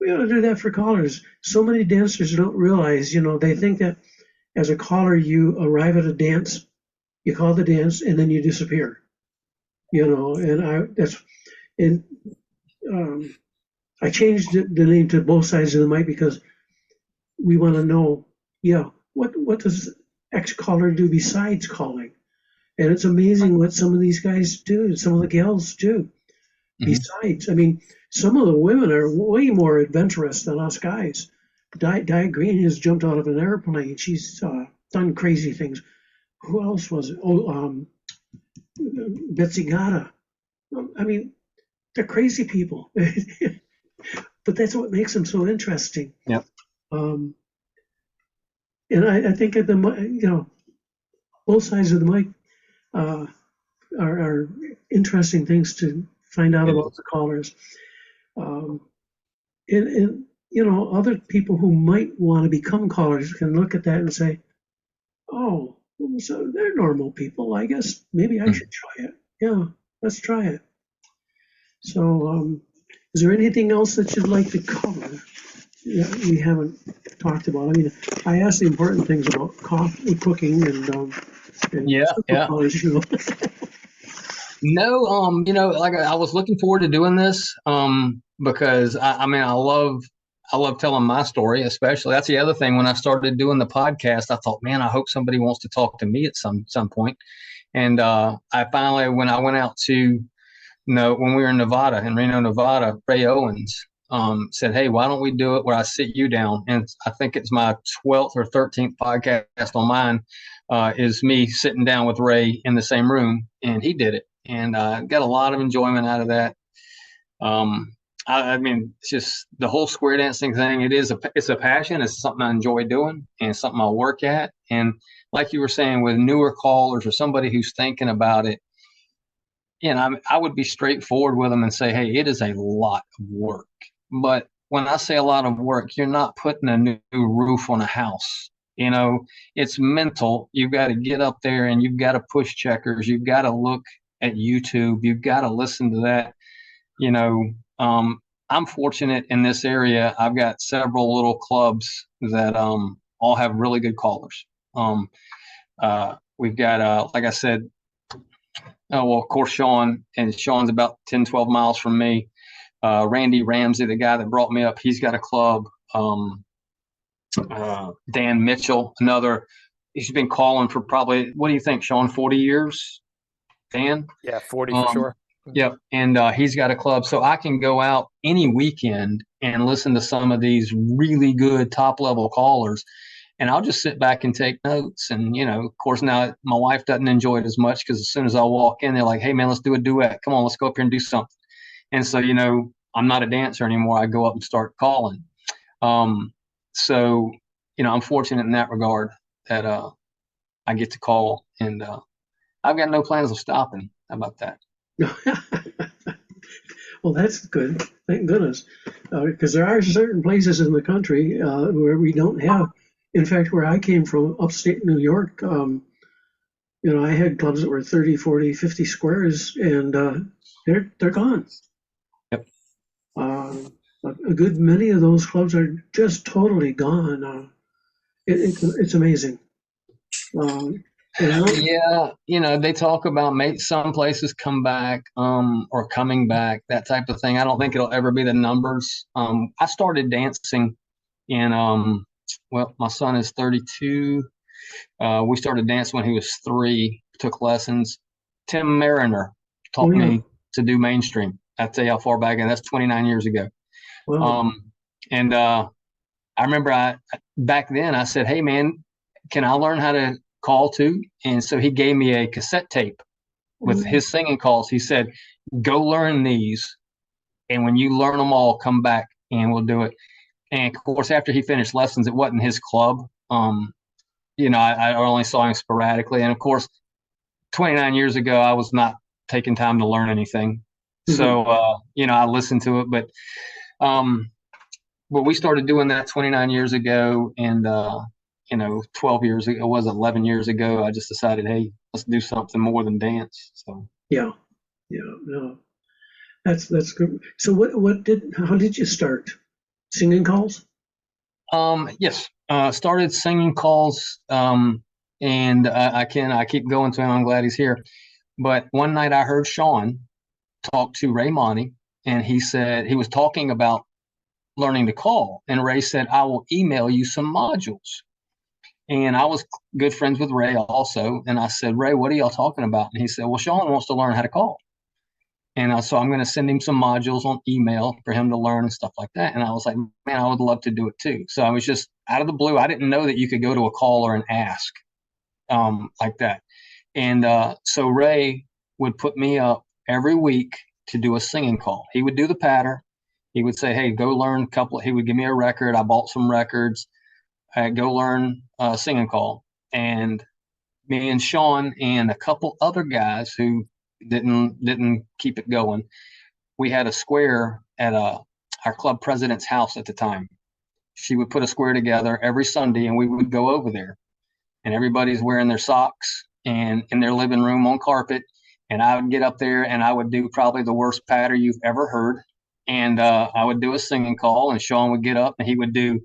S1: We ought to do that for callers. So many dancers don't realize, they think that as a caller, you arrive at a dance, you call the dance, and then you disappear. I changed the name to Both Sides of the Mic because we want to know, what does X caller do besides calling? And it's amazing what some of these guys do, some of the gals do. Besides, I mean, some of the women are way more adventurous than us guys. Di Green has jumped out of an airplane. She's done crazy things. Who else was it? Betsy Gata. I mean, they're crazy people. But that's what makes them so interesting.
S2: Yep.
S1: And I think at both sides of the mic are interesting things to find out about the callers. And other people who might want to become callers can look at that and say, oh, so they're normal people. I guess maybe I should try it. Yeah, let's try it. So, is there anything else that you'd like to cover that we haven't talked about? I mean, I asked the important things about coffee, cooking, and
S2: Yeah, yeah.
S1: college, you know.
S2: No, like I was looking forward to doing this, because I mean, I love telling my story, especially. That's the other thing. When I started doing the podcast, I thought, man, I hope somebody wants to talk to me at some point. And I finally, when I went out to, when we were in Nevada, in Reno, Nevada, Ray Owens said, hey, why don't we do it where I sit you down? And I think it's my 12th or 13th podcast on mine, is me sitting down with Ray in the same room, and he did it. And got a lot of enjoyment out of that. I mean, it's just the whole square dancing thing. It's a passion. It's something I enjoy doing and something I work at. And like you were saying, with newer callers or somebody who's thinking about it, I would be straightforward with them and say, hey, it is a lot of work. But when I say a lot of work, you're not putting a new roof on a house. It's mental. You've got to get up there and you've got to push checkers. You've got to look at YouTube. You've got to listen to that. I'm fortunate in this area. I've got several little clubs that all have really good callers. We've got, like I said, of course, Sean's about 10, 12 miles from me. Randy Ramsey, the guy that brought me up, he's got a club. Dan Mitchell, he's been calling for probably, what do you think, Sean, 40 years? Dan?
S3: Yeah, 40 for sure.
S2: Yep. And he's got a club. So I can go out any weekend and listen to some of these really good top level callers. And I'll just sit back and take notes. And, of course, now my wife doesn't enjoy it as much because as soon as I walk in, they're like, hey, man, let's do a duet. Come on, let's go up here and do something. And so, I'm not a dancer anymore. I go up and start calling. So, I'm fortunate in that regard that I get to call. And I've got no plans of stopping. How about that?
S1: Well, that's good. Thank goodness. Because there are certain places in the country where we don't have. In fact, where I came from, upstate New York, I had clubs that were 30, 40, 50 squares, and they're gone.
S2: Yep.
S1: A good many of those clubs are just totally gone. It's amazing.
S2: Yeah, they talk about some places come back or coming back, that type of thing. I don't think it'll ever be the numbers. I started dancing in, my son is 32. We started dancing when he was 3, took lessons. Tim Mariner taught me to do mainstream. I'll tell you how far back, and that's 29 years ago.
S1: Wow.
S2: And I remember back then I said, hey, man, can I learn how to call too? And so he gave me a cassette tape with his singing calls. He said, go learn these, and when you learn them all, come back and we'll do it. And of course, after he finished lessons, it wasn't his club. I only saw him sporadically. And of course, 29 years ago, I was not taking time to learn anything. So, I listened to it, but we started doing that 29 years ago. And, 12 years ago, it was 11 years ago, I just decided, hey, let's do something more than dance. So,
S1: yeah, no, that's good. So how did you start? Singing calls?
S2: Yes. Started singing calls, and I keep going to him. I'm glad he's here. But one night I heard Sean talk to Ray Monty, and he said he was talking about learning to call. And Ray said, I will email you some modules. And I was good friends with Ray also. And I said, Ray, what are y'all talking about? And he said, well, Sean wants to learn how to call. And so I'm going to send him some modules on email for him to learn and stuff like that. And I was like, man, I would love to do it too. So I was just out of the blue. I didn't know that you could go to a caller and ask like that. And so Ray would put me up every week to do a singing call. He would do the pattern. He would say, hey, go learn he would give me a record. I bought some records. Go learn a singing call. And me and Sean and a couple other guys who didn't keep it going, we had a square at our club president's house at the time. She would put a square together every Sunday, and we would go over there. And everybody's wearing their socks and in their living room on carpet, And I would get up there and I would do probably the worst patter you've ever heard. And I would do a singing call, and Sean would get up and he would do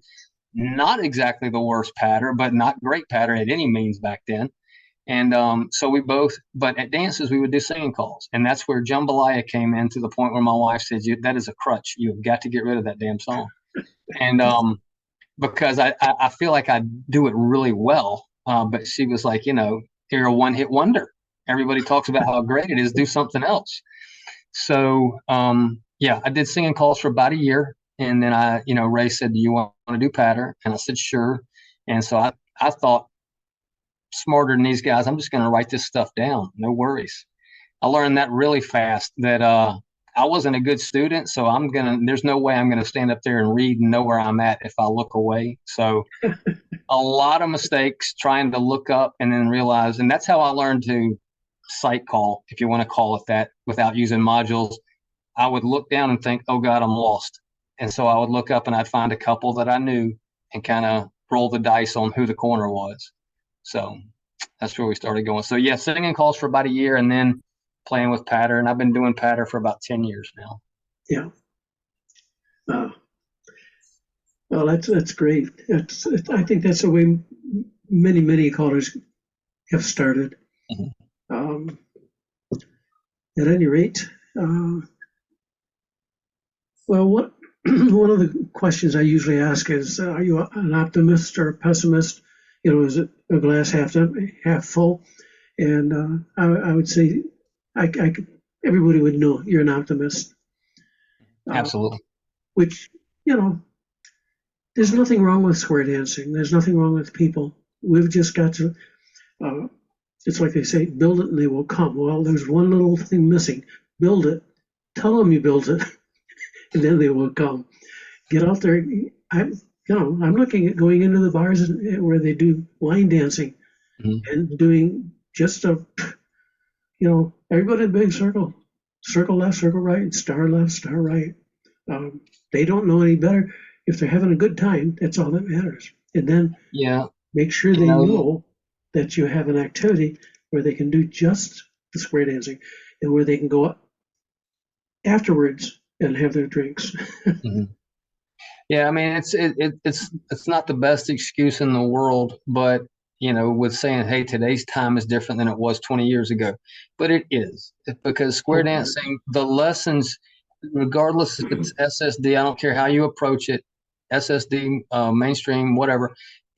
S2: not exactly the worst patter, but not great patter at any means back then. And so we both, but at dances, we would do singing calls. And that's where jambalaya came in, to the point where my wife said, that is a crutch. You've got to get rid of that damn song. And because I feel like I do it really well. But she was like, you're a one-hit wonder. Everybody talks about how great it is. Do something else. So, yeah, I did singing calls for about a year. And then Ray said, do you want to do patter? And I said, sure. And so I thought, smarter than these guys, I'm just going to write this stuff down. No worries. I learned that really fast, that I wasn't a good student. So there's no way I'm going to stand up there and read and know where I'm at if I look away. So a lot of mistakes trying to look up and then realize, and that's how I learned to sight call, if you want to call it that, without using modules. I would look down and think, oh God, I'm lost. And so I would look up and I'd find a couple that I knew and kind of roll the dice on who the corner was. So that's where we started going. So yeah, singing calls for about a year and then playing with patter. And I've been doing patter for about 10 years now.
S1: Yeah. Well, that's great. I think that's the way many callers have started. Mm-hmm. At any rate, well, one of the questions I usually ask is, are you an optimist or a pessimist? Is it a glass half full? And I would say, everybody would know you're an optimist.
S2: Absolutely.
S1: Which, there's nothing wrong with square dancing. There's nothing wrong with people. We've just got to, it's like they say, build it and they will come. Well, there's one little thing missing. Build it. Tell them you built it, and then they will come. Get out there. I'm looking at going into the bars where they do line dancing, mm-hmm. and doing just everybody in a big circle left, circle right, star left, star right. They don't know any better. If they're having a good time, that's all that matters. And then make sure they know that you have an activity where they can do just the square dancing, and where they can go up afterwards and have their drinks.
S2: Mm-hmm. Yeah, I mean, it's not the best excuse in the world, but with saying, hey, today's time is different than it was 20 years ago. But it is, because square dancing, the lessons, regardless if it's SSD, I don't care how you approach it, SSD, mainstream, whatever,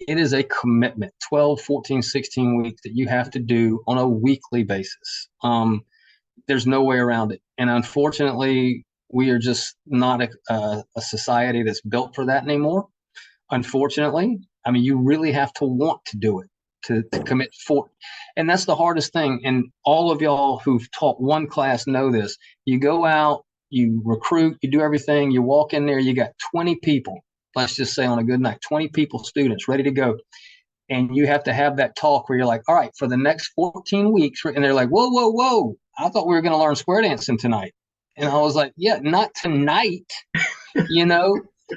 S2: it is a commitment, 12, 14, 16 weeks that you have to do on a weekly basis. There's no way around it. And unfortunately, we are just not a society that's built for that anymore. Unfortunately, I mean, you really have to want to do it, to commit for. And that's the hardest thing. And all of y'all who've taught one class know this. You go out, you recruit, you do everything. You walk in there, you got 20 people, let's just say on a good night, 20 people, students ready to go. And you have to have that talk where you're like, all right, for the next 14 weeks. And they're like, whoa. I thought we were going to learn square dancing tonight. And I was like, yeah, not tonight,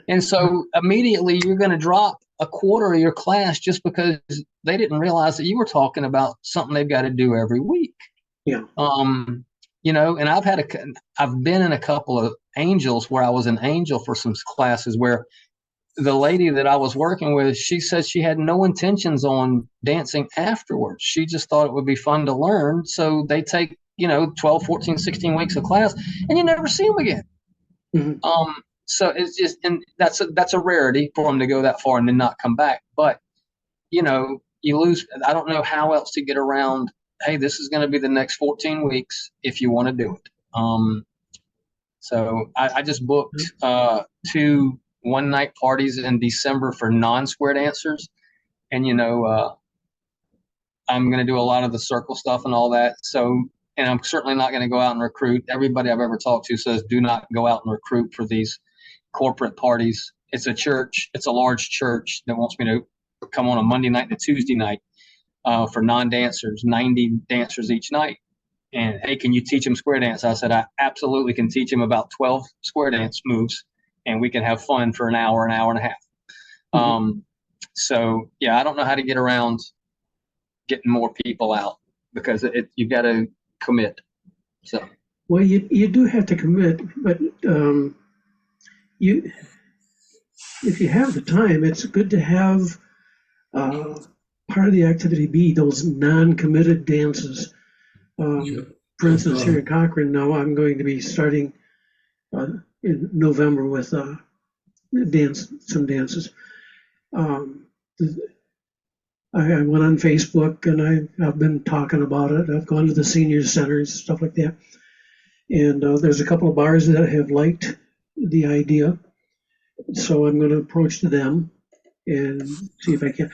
S2: And so immediately you're going to drop a quarter of your class just because they didn't realize that you were talking about something they've got to do every week.
S1: Yeah.
S2: And I've been in a couple of angels where I was an angel for some classes where the lady that I was working with, she said she had no intentions on dancing afterwards. She just thought it would be fun to learn. So they take, 12, 14, 16 weeks of class and you never see them again. Mm-hmm. So it's just, and that's a rarity for them to go that far and then not come back. But, you lose, I don't know how else to get around, hey, this is going to be the next 14 weeks if you want to do it. So I just booked 2 one-night parties in December for non-square dancers. And, I'm going to do a lot of the circle stuff and all that. So, and I'm certainly not going to go out and recruit. Everybody I've ever talked to says, do not go out and recruit for these corporate parties. It's a church. It's a large church that wants me to come on a Monday night and a Tuesday night for non-dancers, 90 dancers each night. And, hey, can you teach them square dance? I said, I absolutely can teach them about 12 square dance moves, and we can have fun for an hour and a half. Mm-hmm. So, yeah, I don't know how to get around getting more people out because you've got to commit. So,
S1: Well, you do have to commit, but you if you have the time, it's good to have part of the activity be those non-committed dances. For instance, here in Cochrane now, I'm going to be starting in November with some dances. Um, I went on Facebook and I've been talking about it. I've gone to the senior centers, stuff like that. And there's a couple of bars that have liked the idea. So I'm going to approach them and see if I can.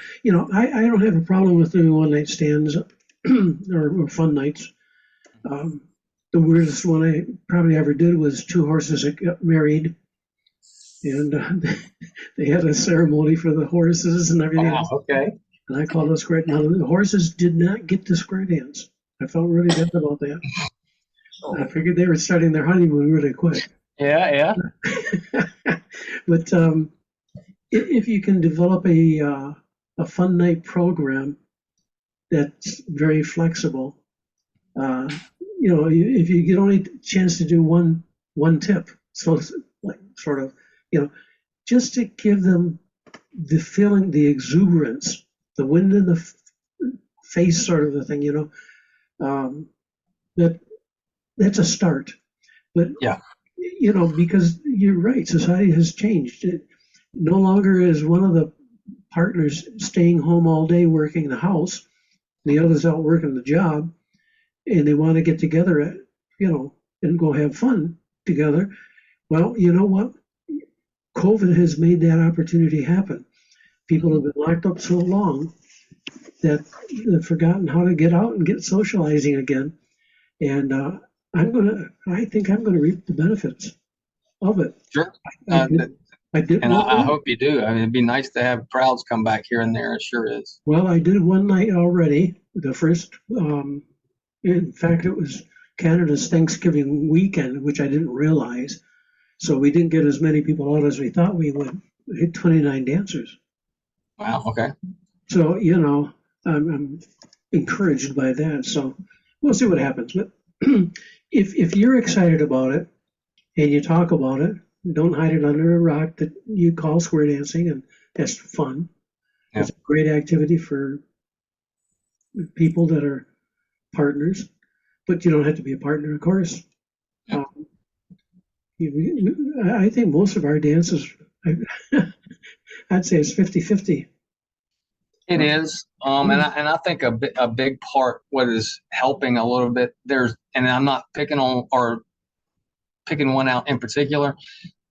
S1: I don't have a problem with doing one night stands or fun nights. The weirdest one I probably ever did was two horses that got married. And they had a ceremony for the horses and everything.
S2: wow, okay.
S1: And I called it a square. Now, the horses did not get the square dance. I felt really bad about that. I figured they were starting their honeymoon really quick.
S2: Yeah.
S1: But if you can develop a fun night program that's very flexible, if you get only a chance to do one tip, so like sort of, just to give them the feeling, the exuberance, the wind in the face sort of a thing, that's a start. But
S2: Yeah.
S1: because you're right, society has changed. It no longer is one of the partners staying home all day working the house, the other's out working the job, and they want to get together and go have fun together. Well, you know what? COVID has made that opportunity happen. People have been locked up so long that they've forgotten how to get out and get socializing again. And I think I'm gonna reap the benefits of it.
S2: Sure.
S1: I did
S2: And I
S1: one.
S2: hope you do. I mean, it'd be nice to have crowds come back here and there. It sure is.
S1: Well, I did one night already. The first, in fact, it was Canada's Thanksgiving weekend, which I didn't realize. So we didn't get as many people out as we thought we would. We hit 29 dancers.
S2: Wow. Okay.
S1: So, I'm encouraged by that. So we'll see what happens. But if you're excited about it and you talk about it, don't hide it under a rock that you call square dancing, and that's fun.
S2: Yeah.
S1: It's a great activity for people that are partners, but you don't have to be a partner, of course.
S2: Yeah.
S1: I think most of our dances, I'd say it's 50-50.
S2: It is, and I think a big part what is helping a little bit and I'm not picking one out in particular.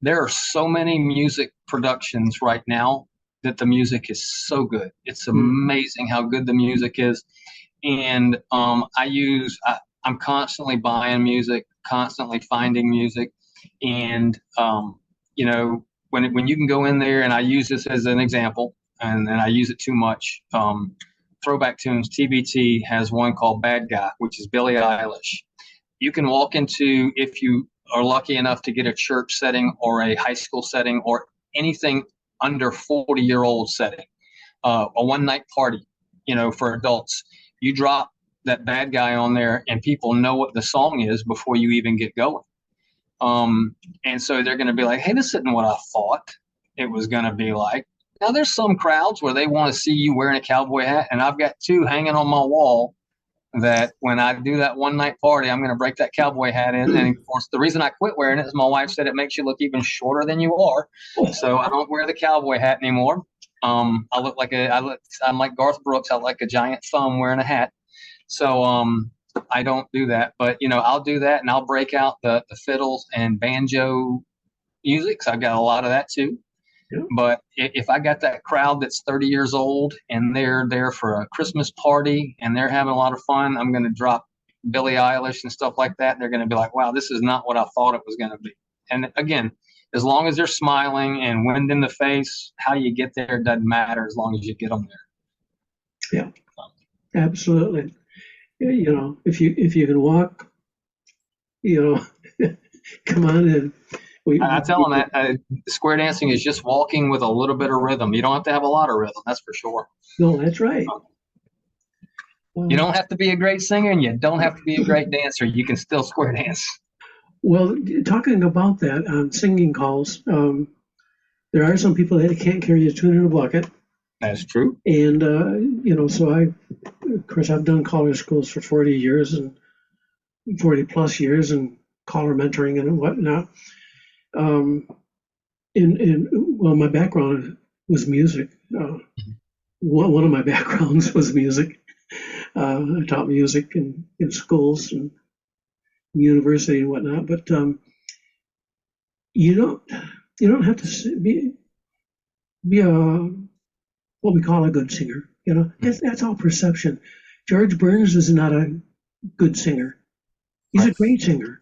S2: There are so many music productions right now that the music is so good. It's amazing how good the music is, and I'm constantly buying music, constantly finding music, and when you can go in there, and I use this as an example. And I use it too much. Throwback Tunes, TBT has one called Bad Guy, which is Billie Eilish. You can walk into, if you are lucky enough to get a church setting or a high school setting or anything under 40-year-old setting, a one-night party, for adults. You drop that Bad Guy on there and people know what the song is before you even get going. And so they're going to be like, hey, this isn't what I thought it was going to be like. Now, there's some crowds where they want to see you wearing a cowboy hat, and I've got two hanging on my wall that when I do that one-night party, I'm going to break that cowboy hat in. And, of course, the reason I quit wearing it is my wife said it makes you look even shorter than you are. So I don't wear the cowboy hat anymore. I'm like Garth Brooks. I like a giant thumb wearing a hat. So I don't do that. But, I'll do that, and I'll break out the fiddles and banjo music. So I've got a lot of that, too. Yeah. But if I got that crowd that's 30 years old and they're there for a Christmas party and they're having a lot of fun, I'm going to drop Billie Eilish and stuff like that. And they're going to be like, wow, this is not what I thought it was going to be. And again, as long as they're smiling and wind in the face, how you get there doesn't matter as long as you get them there.
S1: Yeah, absolutely. If you can walk, come on in.
S2: I tell them that square dancing is just walking with a little bit of rhythm. You don't have to have a lot of rhythm, that's for sure.
S1: No, that's right.
S2: You don't have to be a great singer, and you don't have to be a great dancer. You can still square dance.
S1: Well, talking about that on singing calls, there are some people that can't carry a tune in a bucket.
S2: That's true.
S1: And, so of course, I've done caller schools for 40 years and 40 plus years and caller mentoring and whatnot. Well, my background was music. One of my backgrounds was music. I taught music in schools and university and whatnot, but you don't have to be a what we call a good singer. That's all perception. George Burns is not a good singer. He's a great singer.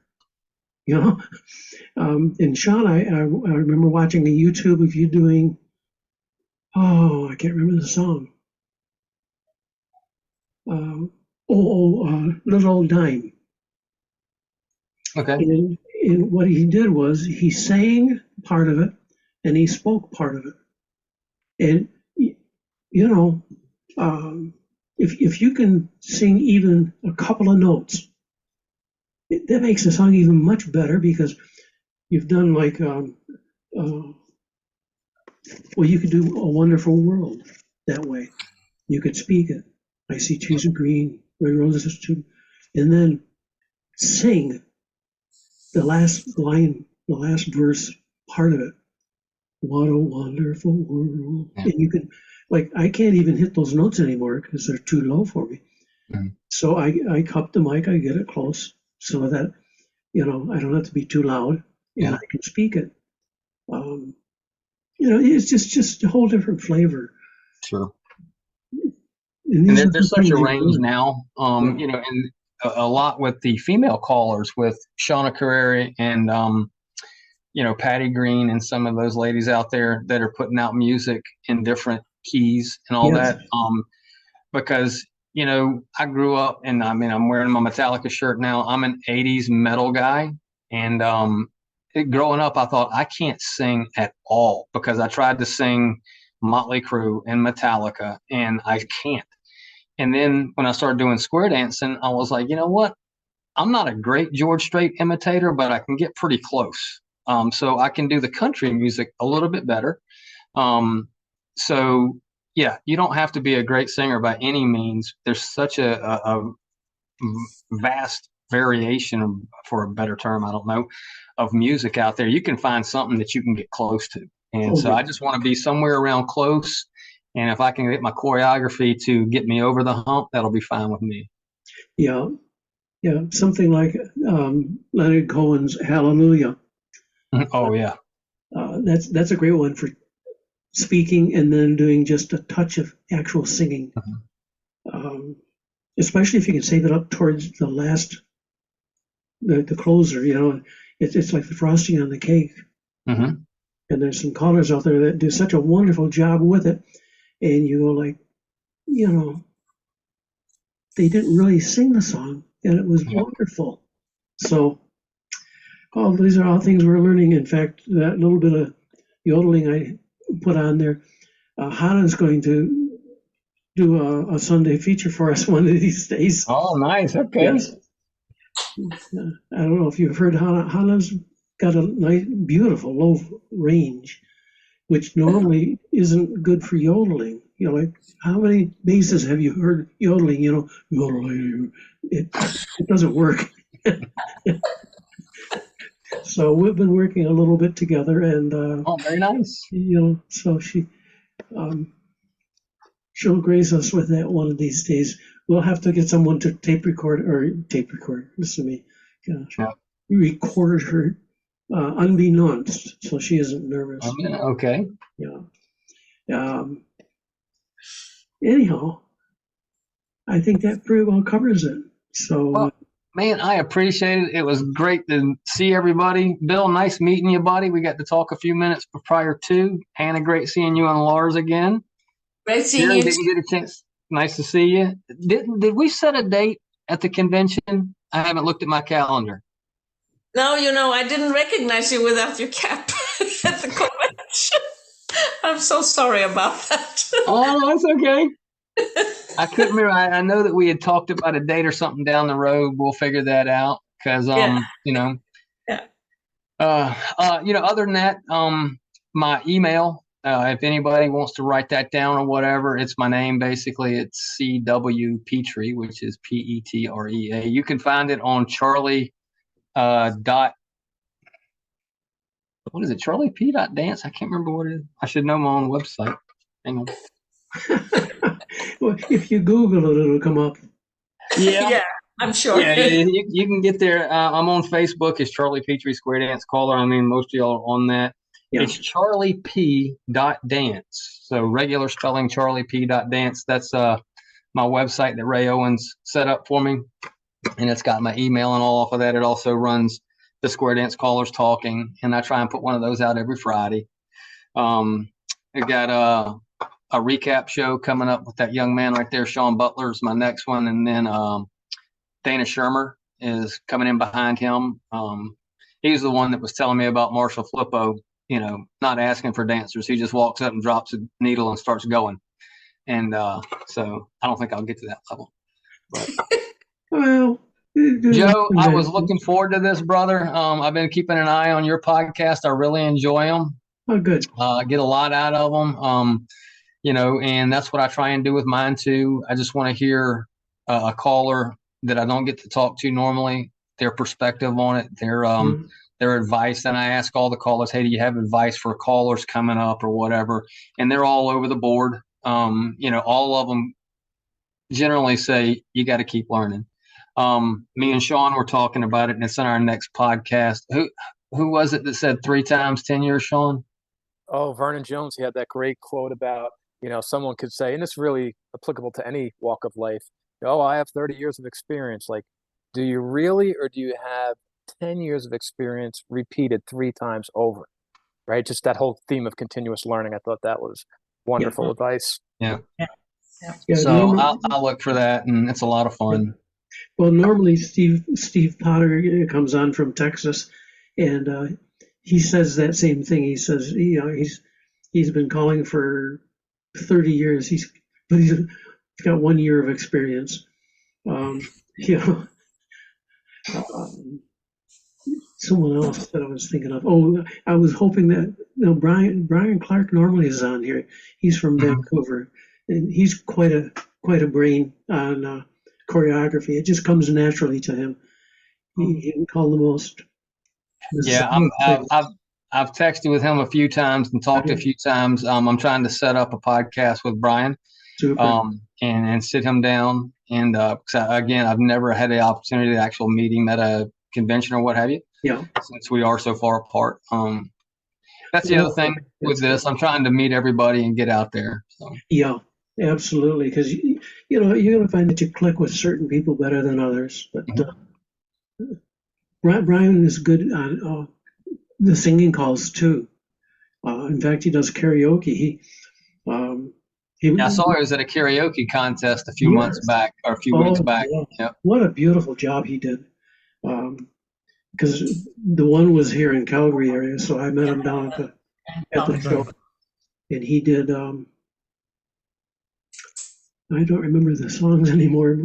S1: And Sean, I remember watching a YouTube of you doing, I can't remember the song. Little Old Dime.
S2: Okay.
S1: And what he did was he sang part of it and he spoke part of it. And, if you can sing even a couple of notes, that makes the song even much better because you've done like, you could do A Wonderful World that way. You could speak it. I see trees of green, red roses too, and then sing the last line, the last verse part of it. What a wonderful world. Yeah. And you can, I can't even hit those notes anymore because they're too low for me. Mm-hmm. So I cup the mic, I get it close so that, I don't have to be too loud and I can speak it. It's just a whole different flavor.
S2: Sure. And there's such a range now, and a lot with the female callers with Shauna Carreri and, Patty Green and some of those ladies out there that are putting out music in different keys and all that. Because, I grew up and I'm wearing my Metallica shirt now. I'm an 80s metal guy. And growing up, I thought I can't sing at all because I tried to sing Motley Crue and Metallica and I can't. And then when I started doing square dancing, I was like, you know what? I'm not a great George Strait imitator, but I can get pretty close. So I can do the country music a little bit better. So, yeah, you don't have to be a great singer by any means. There's such a vast variation, for a better term, I don't know, of music out there. You can find something that you can get close to. And so I just want to be somewhere around close. And if I can get my choreography to get me over the hump, that'll be fine with me.
S1: Yeah. Yeah. Something like Leonard Cohen's Hallelujah.
S2: Oh, yeah.
S1: That's a great one for speaking and then doing just a touch of actual singing. Mm-hmm. Especially if you can save it up towards the last, the closer, it's like the frosting on the cake. Mm-hmm. And there's some callers out there that do such a wonderful job with it. And you go they didn't really sing the song and it was wonderful. So, these are all things we're learning. In fact, that little bit of yodeling I put on there, Hannah's going to do a Sunday feature for us one of these days.
S2: Oh, nice. Okay.
S1: Yes. I don't know if you've heard Hannah. Hannah's got a nice, beautiful low range, which normally isn't good for yodeling. How many basses have you heard yodeling? Yodeling. It doesn't work. So we've been working a little bit together, and
S2: very nice.
S1: So she'll grace us with that one of these days. We'll have to get someone to tape record. Listen to me, record her unbeknownst, so she isn't nervous.
S2: Okay.
S1: Yeah. Anyhow, I think that pretty well covers it. So.
S2: Man, I appreciate it. It was great to see everybody. Bill, nice meeting you, buddy. We got to talk a few minutes prior to. Hannah, great seeing you and Lars again.
S4: Great seeing you.
S2: Didn't get a chance. Nice to see you. Did we set a date at the convention? I haven't looked at my calendar.
S4: No, I didn't recognize you without your cap at the convention. I'm so sorry about that.
S2: Oh, that's okay. I couldn't remember. I know that we had talked about a date or something down the road. We'll figure that out because,
S4: Yeah. Yeah.
S2: other than that, my email, if anybody wants to write that down or whatever, it's my name. Basically, it's CW Petrea, which is Petrea. You can find it on Charlie, what is it? Charlie P. Dance. I can't remember what it is. I should know my own website. Hang on.
S1: Well, if you Google it, it'll come up.
S4: Yeah, I'm sure.
S2: Yeah, you can get there. I'm on Facebook as Charlie Petrie Square Dance Caller. I mean, most of y'all are on that.
S1: Yeah.
S2: It's Charlie P. Dance. So regular spelling Charlie P. Dance. That's my website that Ray Owens set up for me, and it's got my email and all off of that. It also runs the Square Dance Callers Talking, and I try and put one of those out every Friday. I've got a recap show coming up with that young man right there, Sean Butler is my next one, and then Dana Shermer is coming in behind him. He's the one that was telling me about Marshall Flippo, not asking for dancers. He just walks up and drops a needle and starts going. And so I don't think I'll get to that level. But
S1: Well,
S2: Joe, I was looking forward to this, brother. I've been keeping an eye on your podcast. I really enjoy them.
S1: Oh, good.
S2: I get a lot out of them. And that's what I try and do with mine too. I just want to hear a caller that I don't get to talk to normally, their perspective on it, their advice. And I ask all the callers, hey, do you have advice for callers coming up or whatever? And they're all over the board. All of them generally say you got to keep learning. Me and Sean were talking about it, and it's in our next podcast. Who was it that said 3 times 10 years, Sean?
S3: Oh, Vernon Jones. He had that great quote about, someone could say, and it's really applicable to any walk of life. Oh, I have 30 years of experience. Like, do you really, or do you have 10 years of experience repeated 3 times over? Right? Just that whole theme of continuous learning. I thought that was wonderful advice.
S2: Yeah.
S1: Yeah,
S2: So I'll look for that, and it's a lot of fun.
S1: Well, normally Steve Potter comes on from Texas, and he says that same thing. He says, he's been calling for 30 years. He's got 1 year of experience. Someone else that I was thinking of. Oh, I was hoping that Brian Clark normally is on here. He's from Vancouver, and he's quite a brain on choreography. It just comes naturally to him. He can call the most.
S2: Yeah, I've texted with him a few times and talked a few times. I'm trying to set up a podcast with Brian, and sit him down. And again, I've never had the opportunity to actually meet him at a convention or what have you.
S1: Yeah.
S2: Since we are so far apart. That's the other thing with this. I'm trying to meet everybody and get out there. So.
S1: Yeah, absolutely. Because you're going to find that you click with certain people better than others. But Brian is good on the singing calls too. In fact, he does karaoke. I
S2: saw he was at a karaoke contest a few months back, or a few weeks back.
S1: Yeah.
S2: Yep.
S1: What a beautiful job he did. Because the one was here in Calgary area, so I met him down at the show, and he did. I don't remember the songs anymore.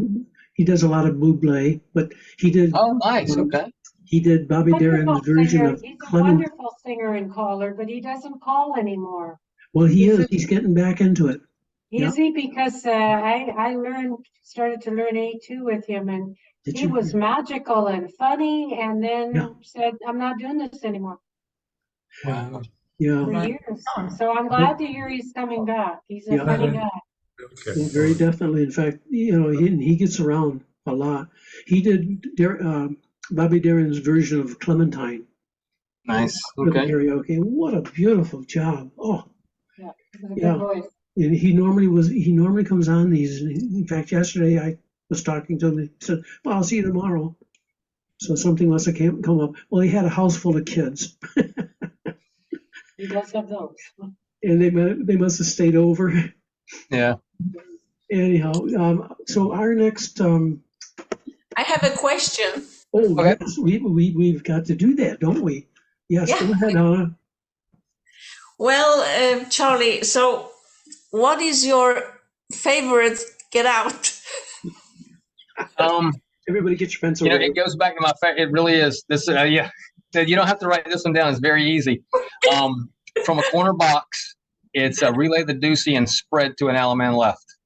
S1: He does a lot of Bublé, but he did.
S2: Oh, nice. Okay.
S1: He did Bobby Darin's version of
S5: He's a
S1: Clement.
S5: wonderful singer and caller, but he doesn't call anymore.
S1: Well, he is. He's getting back into it.
S5: Is he? Because I started to learn A2 with him, and he was magical and funny, and then said, "I'm not doing this anymore."
S2: Wow.
S1: Yeah.
S5: For years. So I'm glad to hear he's coming back. He's a funny guy.
S1: Okay. Well, very definitely. In fact, he gets around a lot. He did Bobby Darin's version of Clementine.
S2: Nice.
S1: For the
S2: Okay.
S1: karaoke. What a beautiful job. Oh.
S5: Yeah. He's a good voice.
S1: And he normally comes on these. In fact, yesterday I was talking to him. He said, "Well, I'll see you tomorrow." So something must have come up. Well, he had a house full of kids.
S5: He does have those.
S1: And they must have stayed over.
S2: Yeah.
S1: Anyhow, so our next.
S4: I have a question.
S1: Oh,
S2: okay.
S1: Yes, we've got to do that, don't we? Yes, Go ahead, Anna.
S4: Well, Charlie, so what is your favorites get out.
S1: Everybody get your pencil ready.
S2: It goes back to my favorite. It really is. This, yeah. You don't have to write this one down. It's very easy. From a corner box, it's relay the deucey and spread to an Alaman left.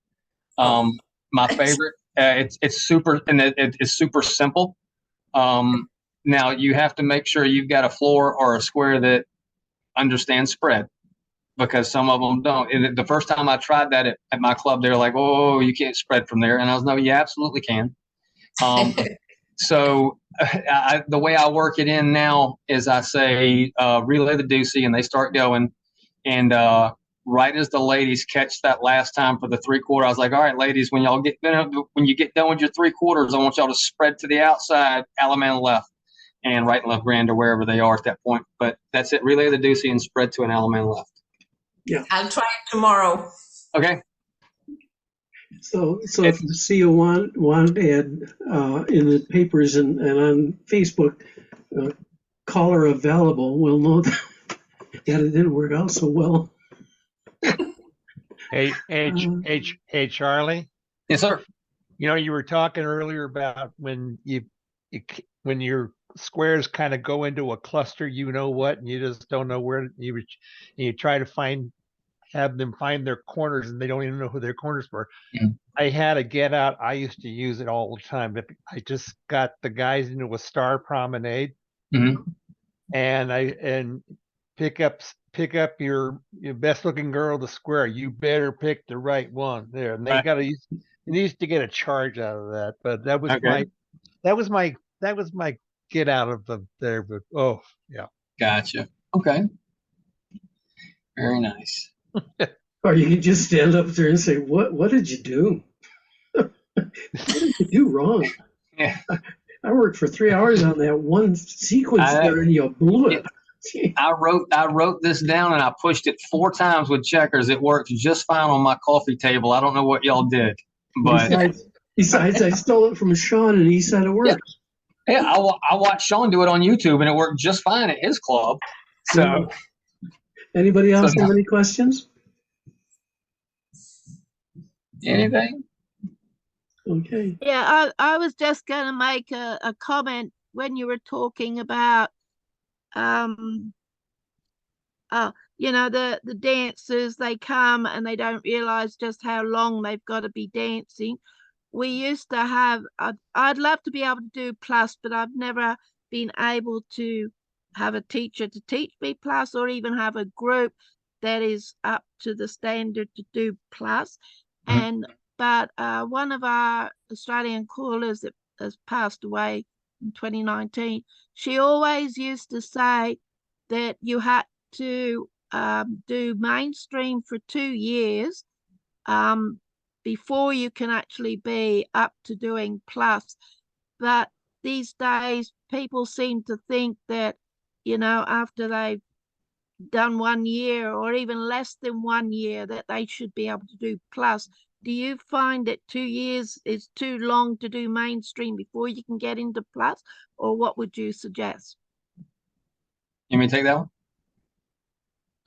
S2: My favorite. It's super, and it's super simple. Now you have to make sure you've got a floor or a square that understands spread, because some of them don't. And the first time I tried that at my club, they were like, "Oh, you can't spread from there," and I was, "No, you absolutely can." So the way I work it in now is I say relay the deucey, and they start going, and right as the ladies catch that last time for the 3/4, I was like, "All right, ladies, when you get done with your 3/4, I want y'all to spread to the outside, Alaman left, and right and left grand or wherever they are at that point." But that's it: relay the deucey and spread to an Alaman left.
S1: Yeah,
S4: I'll try it tomorrow.
S2: Okay.
S1: So if you see a want ad in the papers and on Facebook, caller available, we'll know that it didn't work out so well.
S6: Hey, Charlie.
S2: Yes, sir.
S6: You were talking earlier about when your squares kind of go into a cluster, and you just don't know where you try to have them find their corners, and they don't even know who their corners were.
S2: Mm-hmm.
S6: I had a get out. I used to use it all the time. But I just got the guys into a star promenade,
S2: Mm-hmm.
S6: and pick up your best looking girl to square. You better pick the right one there. And they used to get a charge out of that. But that was my get out of there. But yeah.
S2: Gotcha. Okay. Very nice.
S1: Or you can just stand up there and say, "What did you do? What did you do wrong?"
S2: Yeah.
S1: I worked for 3 hours on that one sequence there, and you blew it.
S2: I wrote this down, and I pushed it 4 times with checkers. It worked just fine on my coffee table. I don't know what y'all did, but
S1: besides I stole it from Sean, and he said it works.
S2: Yeah, I watched Sean do it on YouTube, and it worked just fine at his club. So,
S1: anybody else have any questions?
S2: Anything?
S1: Okay.
S7: Yeah, I was just going to make a comment when you were talking about, the dancers, they come and they don't realize just how long they've got to be dancing. We used to have, I'd love to be able to do plus, but I've never been able to have a teacher to teach me plus, or even have a group that is up to the standard to do plus. Mm-hmm. But one of our Australian callers that has passed away in 2019, she always used to say that you had to do mainstream for 2 years before you can actually be up to doing plus. But these days, people seem to think that, after they've done 1 year or even less than 1 year, that they should be able to do plus. Do you find that 2 years is too long to do mainstream before you can get into plus, or what would you suggest?
S2: You want me to take that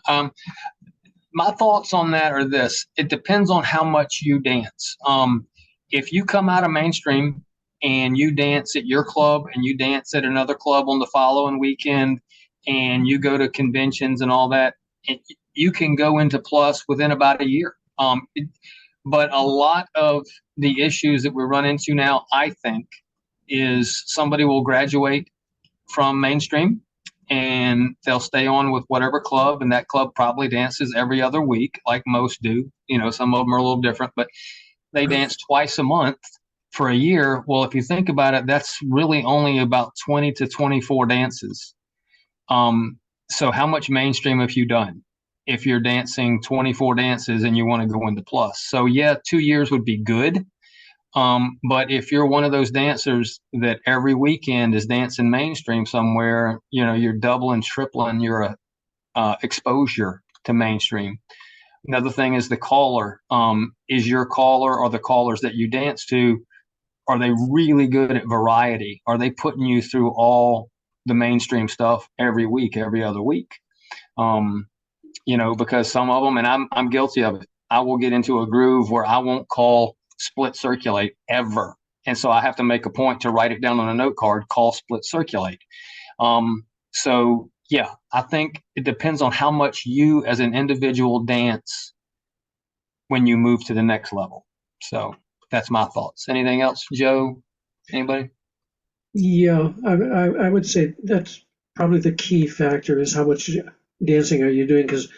S2: one? My thoughts on that are this: it depends on how much you dance. If you come out of mainstream and you dance at your club and you dance at another club on the following weekend, and you go to conventions and all that, you can go into plus within about a year. But a lot of the issues that we run into now, I think, is somebody will graduate from mainstream and they'll stay on with whatever club, and that club probably dances every other week, like most do. Some of them are a little different, but they dance twice a month for a year. Well, if you think about it, that's really only about 20 to 24 dances. So how much mainstream have you done if you're dancing 24 dances and you want to go into plus? So yeah, 2 years would be good. But if you're one of those dancers that every weekend is dancing mainstream somewhere, you're doubling, tripling your exposure to mainstream. Another thing is the caller. Is your caller or the callers that you dance to, are they really good at variety? Are they putting you through all the mainstream stuff every week, every other week? Because some of them, and I'm guilty of it. I will get into a groove where I won't call split circulate ever. And so I have to make a point to write it down on a note card, call split circulate. So yeah, I think it depends on how much you as an individual dance when you move to the next level. So that's my thoughts. Anything else, Joe? Anybody?
S1: Yeah, I would say that's probably the key factor is how much dancing are you doing? Because,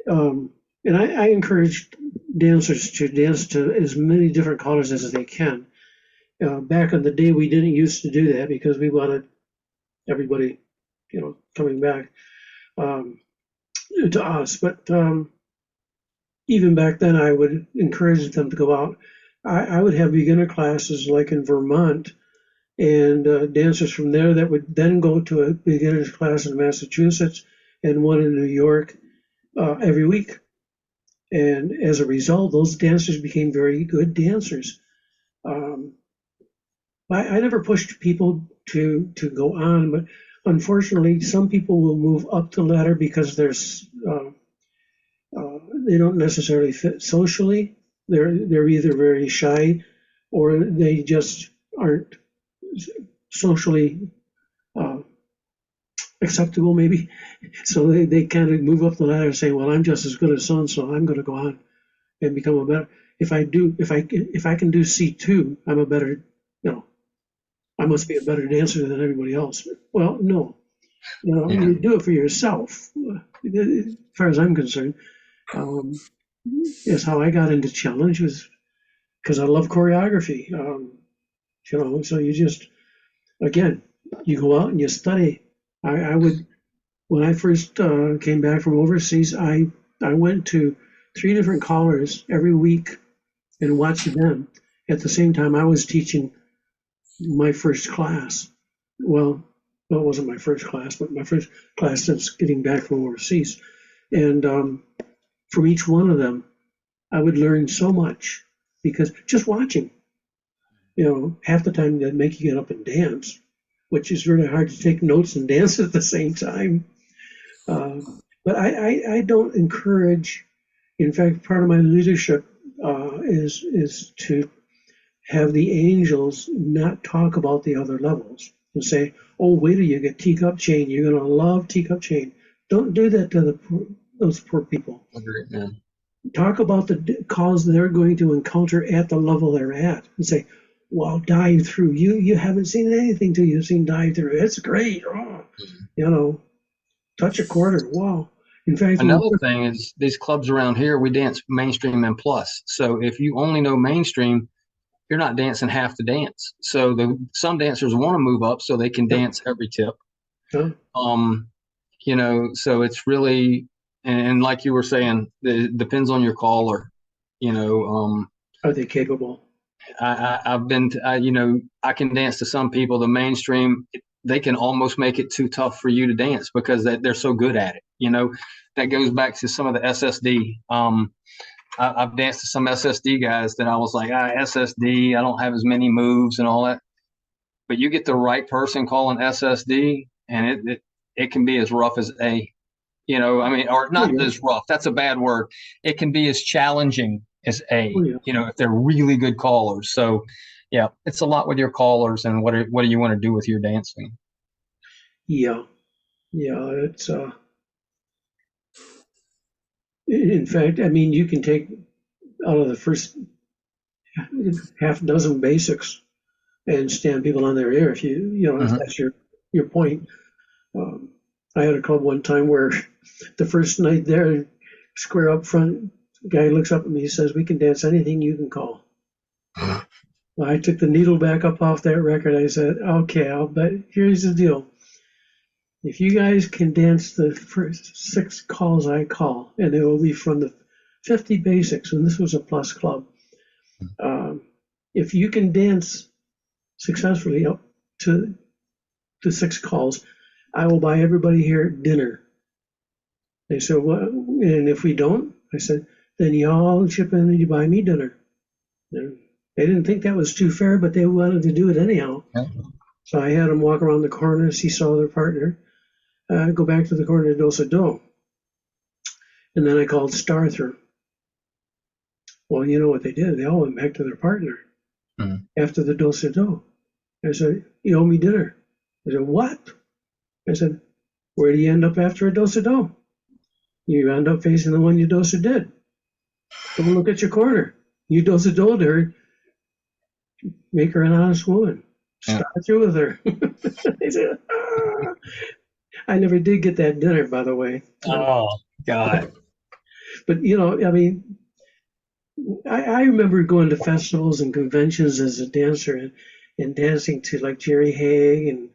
S1: and I encourage dancers to dance to as many different colors as they can. Back in the day, we didn't used to do that because we wanted everybody, coming back to us. But even back then, I would encourage them to go out. I would have beginner classes like in Vermont, and dancers from there that would then go to a beginner's class in Massachusetts and one in New York every week. And as a result, those dancers became very good dancers. I never pushed people to go on, but unfortunately, some people will move up the ladder because they don't necessarily fit socially. They're either very shy or they just aren't socially acceptable, maybe. So they kind of move up the ladder and say, well, I'm just as good as so and so, I'm going to go on and become a better. If I can do C2, I'm a better, I must be a better dancer than everybody else. Well, no, you do it for yourself. As far as I'm concerned, is how I got into challenge was because I love choreography. So you just, again, you go out and you study. I would, when I first came back from overseas, I went to 3 different callers every week and watched them. At the same time, I was teaching my first class. Well, it wasn't my first class, but my first class since getting back from overseas. And from each one of them, I would learn so much because just watching, half the time they'd make you get up and dance, which is really hard to take notes and dance at the same time. But I don't encourage. In fact, part of my leadership is to have the angels not talk about the other levels and say, "Oh, wait till you get teacup chain. You're going to love teacup chain." Don't do that to those poor people.
S2: Agreed, man.
S1: Talk about the calls they're going to encounter at the level they're at, and say, "Well, dive through. You haven't seen anything till you've seen dive through. It's great. Oh, touch a quarter. Wow." In fact,
S2: another thing is these clubs around here, we dance mainstream and plus. So if you only know mainstream, you're not dancing half the dance. So some dancers want to move up so they can dance every tip.
S1: Huh?
S2: So it's really, and like you were saying, it depends on your caller.
S1: Are they capable?
S2: I've been, I can dance to some people. The mainstream, they can almost make it too tough for you to dance because they're so good at it. That goes back to some of the SSD. I've danced to some SSD guys that I was like, SSD, I don't have as many moves and all that. But you get the right person calling SSD, and it can be as rough as or not as rough. That's a bad word. It can be as challenging as if they're really good callers. So, yeah, it's a lot with your callers and what do you want to do with your dancing?
S1: Yeah, it's in fact, you can take out of the first half dozen basics and stand people on their ear if if that's your point. I had a club one time where the first night there, square up front, guy looks up at me, he says, "We can dance anything you can call." Well, I took the needle back up off that record. I said, "Okay, but here's the deal. If you guys can dance the first 6 calls I call, and it will be from the 50 basics," and this was a plus club, if you can dance successfully up to the 6 calls, I will buy everybody here dinner. They said, "What? And if we don't?" I said, "Then y'all chip in and you buy me dinner." And they didn't think that was too fair, but they wanted to do it anyhow.
S2: Yeah.
S1: So I had them walk around the corner, seesaw their partner, go back to the corner, do-sa-do. And then I called star through. Well, you know what they did? They all went back to their partner after the do-si-do. I said, you owe me dinner. I said, what? I said, where do you end up after a do-si-do? You end up facing the one you do-si-did. Go look at your corner. You do-si-doed her, make her an honest woman. Start you with her. I said, I never did get that dinner, by the way.
S2: Oh, God.
S1: But, you know, I mean, I remember going to festivals and conventions as a dancer and dancing to like Jerry Haig and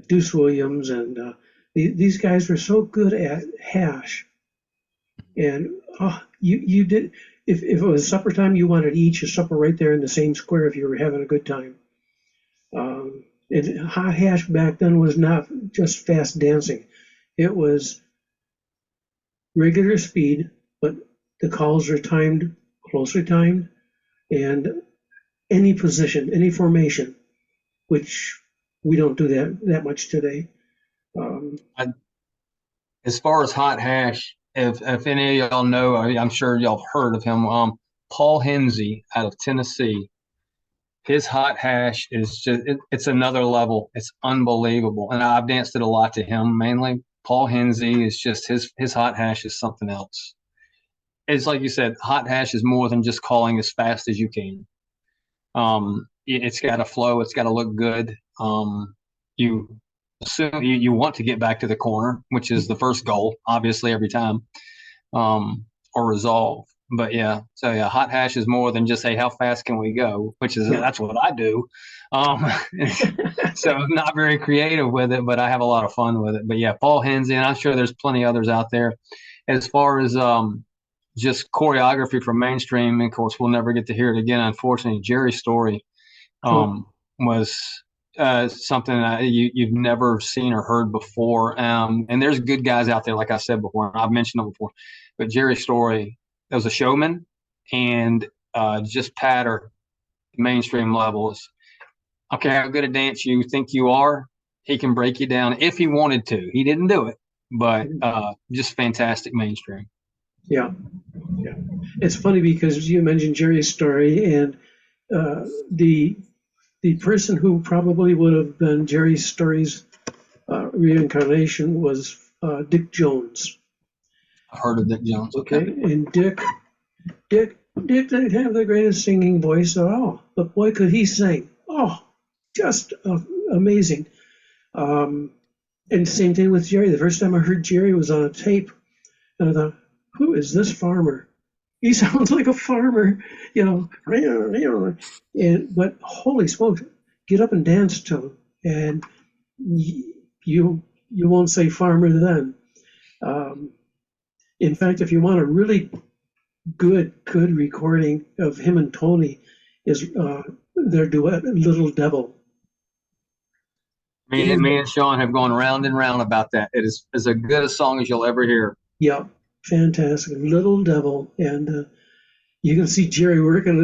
S1: Deuce Williams. And these guys were so good at hash. And you did, if it was supper time, you wanted to eat your supper right there in the same square if you were having a good time. And hot hash back then was not just fast dancing. It was regular speed, but the calls are timed, closely timed, and any position, any formation, which we don't do that much today.
S2: As far as hot hash, if any of y'all know, I'm sure y'all have heard of him. Paul Hensey out of Tennessee. His hot hash is it's another level. It's unbelievable. And I've danced it a lot to him mainly. Paul Hensey is just his hot hash is something else. It's like you said, hot hash is more than just calling as fast as you can. It's got to flow. It's got to look good. You assume you want to get back to the corner, which is the first goal, obviously, every time, or resolve. But yeah, so yeah, hot hash is more than just, hey, how fast can we go? That's what I do. So I'm not very creative with it, but I have a lot of fun with it. But yeah, Paul Hensey, and I'm sure there's plenty others out there. As far as just choreography for mainstream, and of course, we'll never get to hear it again. Unfortunately, Jerry's story was something that you've never seen or heard before. And there's good guys out there, like I said before, and I've mentioned them before. But Jerry's story, there was a showman, and just patter mainstream levels. Okay, how good a dance you think you are? He can break you down if he wanted to. He didn't do it, but just fantastic mainstream.
S1: Yeah. It's funny because you mentioned Jerry's story, and the person who probably would have been Jerry's story's reincarnation was Dick Jones.
S2: I heard of Dick Jones.
S1: Okay, and Dick didn't have the greatest singing voice at all, but boy, could he sing! Oh, just amazing. And same thing with Jerry. The first time I heard Jerry was on a tape, and I thought, who is this farmer? He sounds like a farmer, you know. But holy smokes, get up and dance to him, and you won't say farmer then. In fact, if you want a really good recording of him and Tony, is their duet "Little Devil."
S2: Me and Sean have gone round and round about that. It is as good a song as you'll ever hear.
S1: Yeah, fantastic, "Little Devil," and you can see Jerry working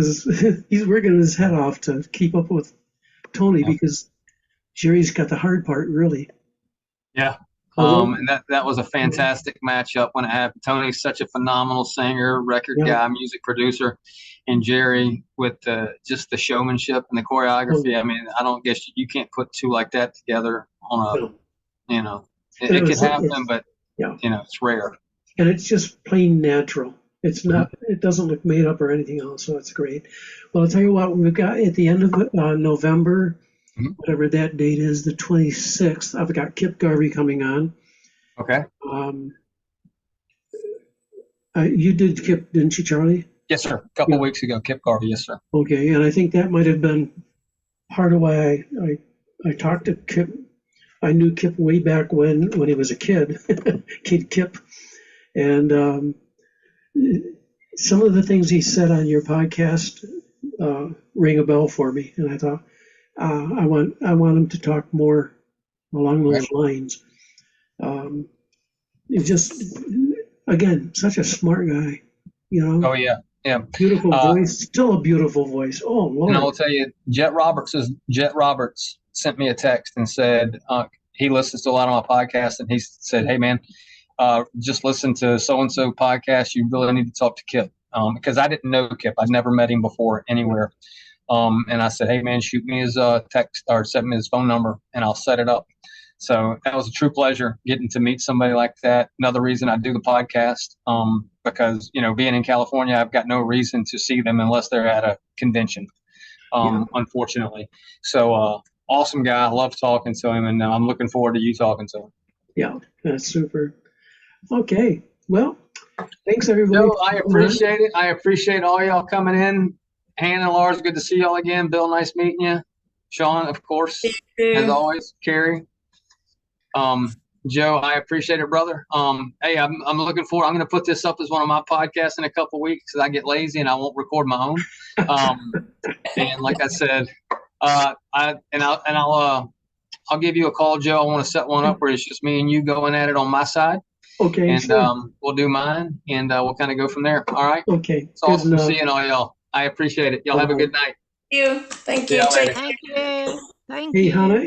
S1: he's working his head off to keep up with Tony because Jerry's got the hard part, really.
S2: Yeah. And that was a fantastic matchup when it happened. Tony's such a phenomenal singer, record guy, music producer, and Jerry with just the showmanship and the choreography. I mean, I don't guess you can't put two like that together on it could happen, but it's rare.
S1: And it's just plain natural. It's not. It doesn't look made up or anything else, so it's great. Well, I'll tell you what, we've got at the end of November, whatever that date is, the 26th, I've got Kip Garvey coming on.
S2: Okay.
S1: You did Kip, didn't you, Charlie?
S2: Yes, sir. A couple weeks ago, Kip Garvey. Yes, sir.
S1: Okay, and I think that might have been part of why I talked to Kip. I knew Kip way back when he was a kid, Kid Kip. And some of the things he said on your podcast ring a bell for me, and I thought I want him to talk more along those lines. He's just, again, such a smart guy, you know.
S2: Oh yeah.
S1: Beautiful voice, still a beautiful voice. Oh Lord.
S2: And I will tell you, Jet Roberts sent me a text and said he listens to a lot of my podcasts, and he said, "Hey man, just listen to so and so podcast. You really need to talk to Kip." because I didn't know Kip. I'd never met him before anywhere. And I said, hey, man, shoot me his text or send me his phone number and I'll set it up. So that was a true pleasure getting to meet somebody like that. Another reason I do the podcast, because, being in California, I've got no reason to see them unless they're at a convention, unfortunately. So awesome guy. I love talking to him, and I'm looking forward to you talking to him.
S1: Yeah, that's super. Okay. Well, thanks, everybody.
S2: Joe, I appreciate it. I appreciate all y'all coming in. Hannah and Lars, good to see y'all again. Bill, nice meeting you. Sean, of course, as always. Carrie. Joe, I appreciate it, brother. Hey, I'm looking forward. I'm going to put this up as one of my podcasts in a couple of weeks because I get lazy and I won't record my own. And like I said, I'll give you a call, Joe. I want to set one up where it's just me and you going at it on my side.
S1: Okay.
S2: And
S1: sure.
S2: We'll do mine, and we'll kind of go from there. All right.
S1: Okay.
S2: It's awesome seeing all y'all. I appreciate it. Y'all have a good night.
S4: Thank you.
S2: See y'all later.
S7: Thank you. Thank
S1: Hey,
S7: you.
S1: Hannah,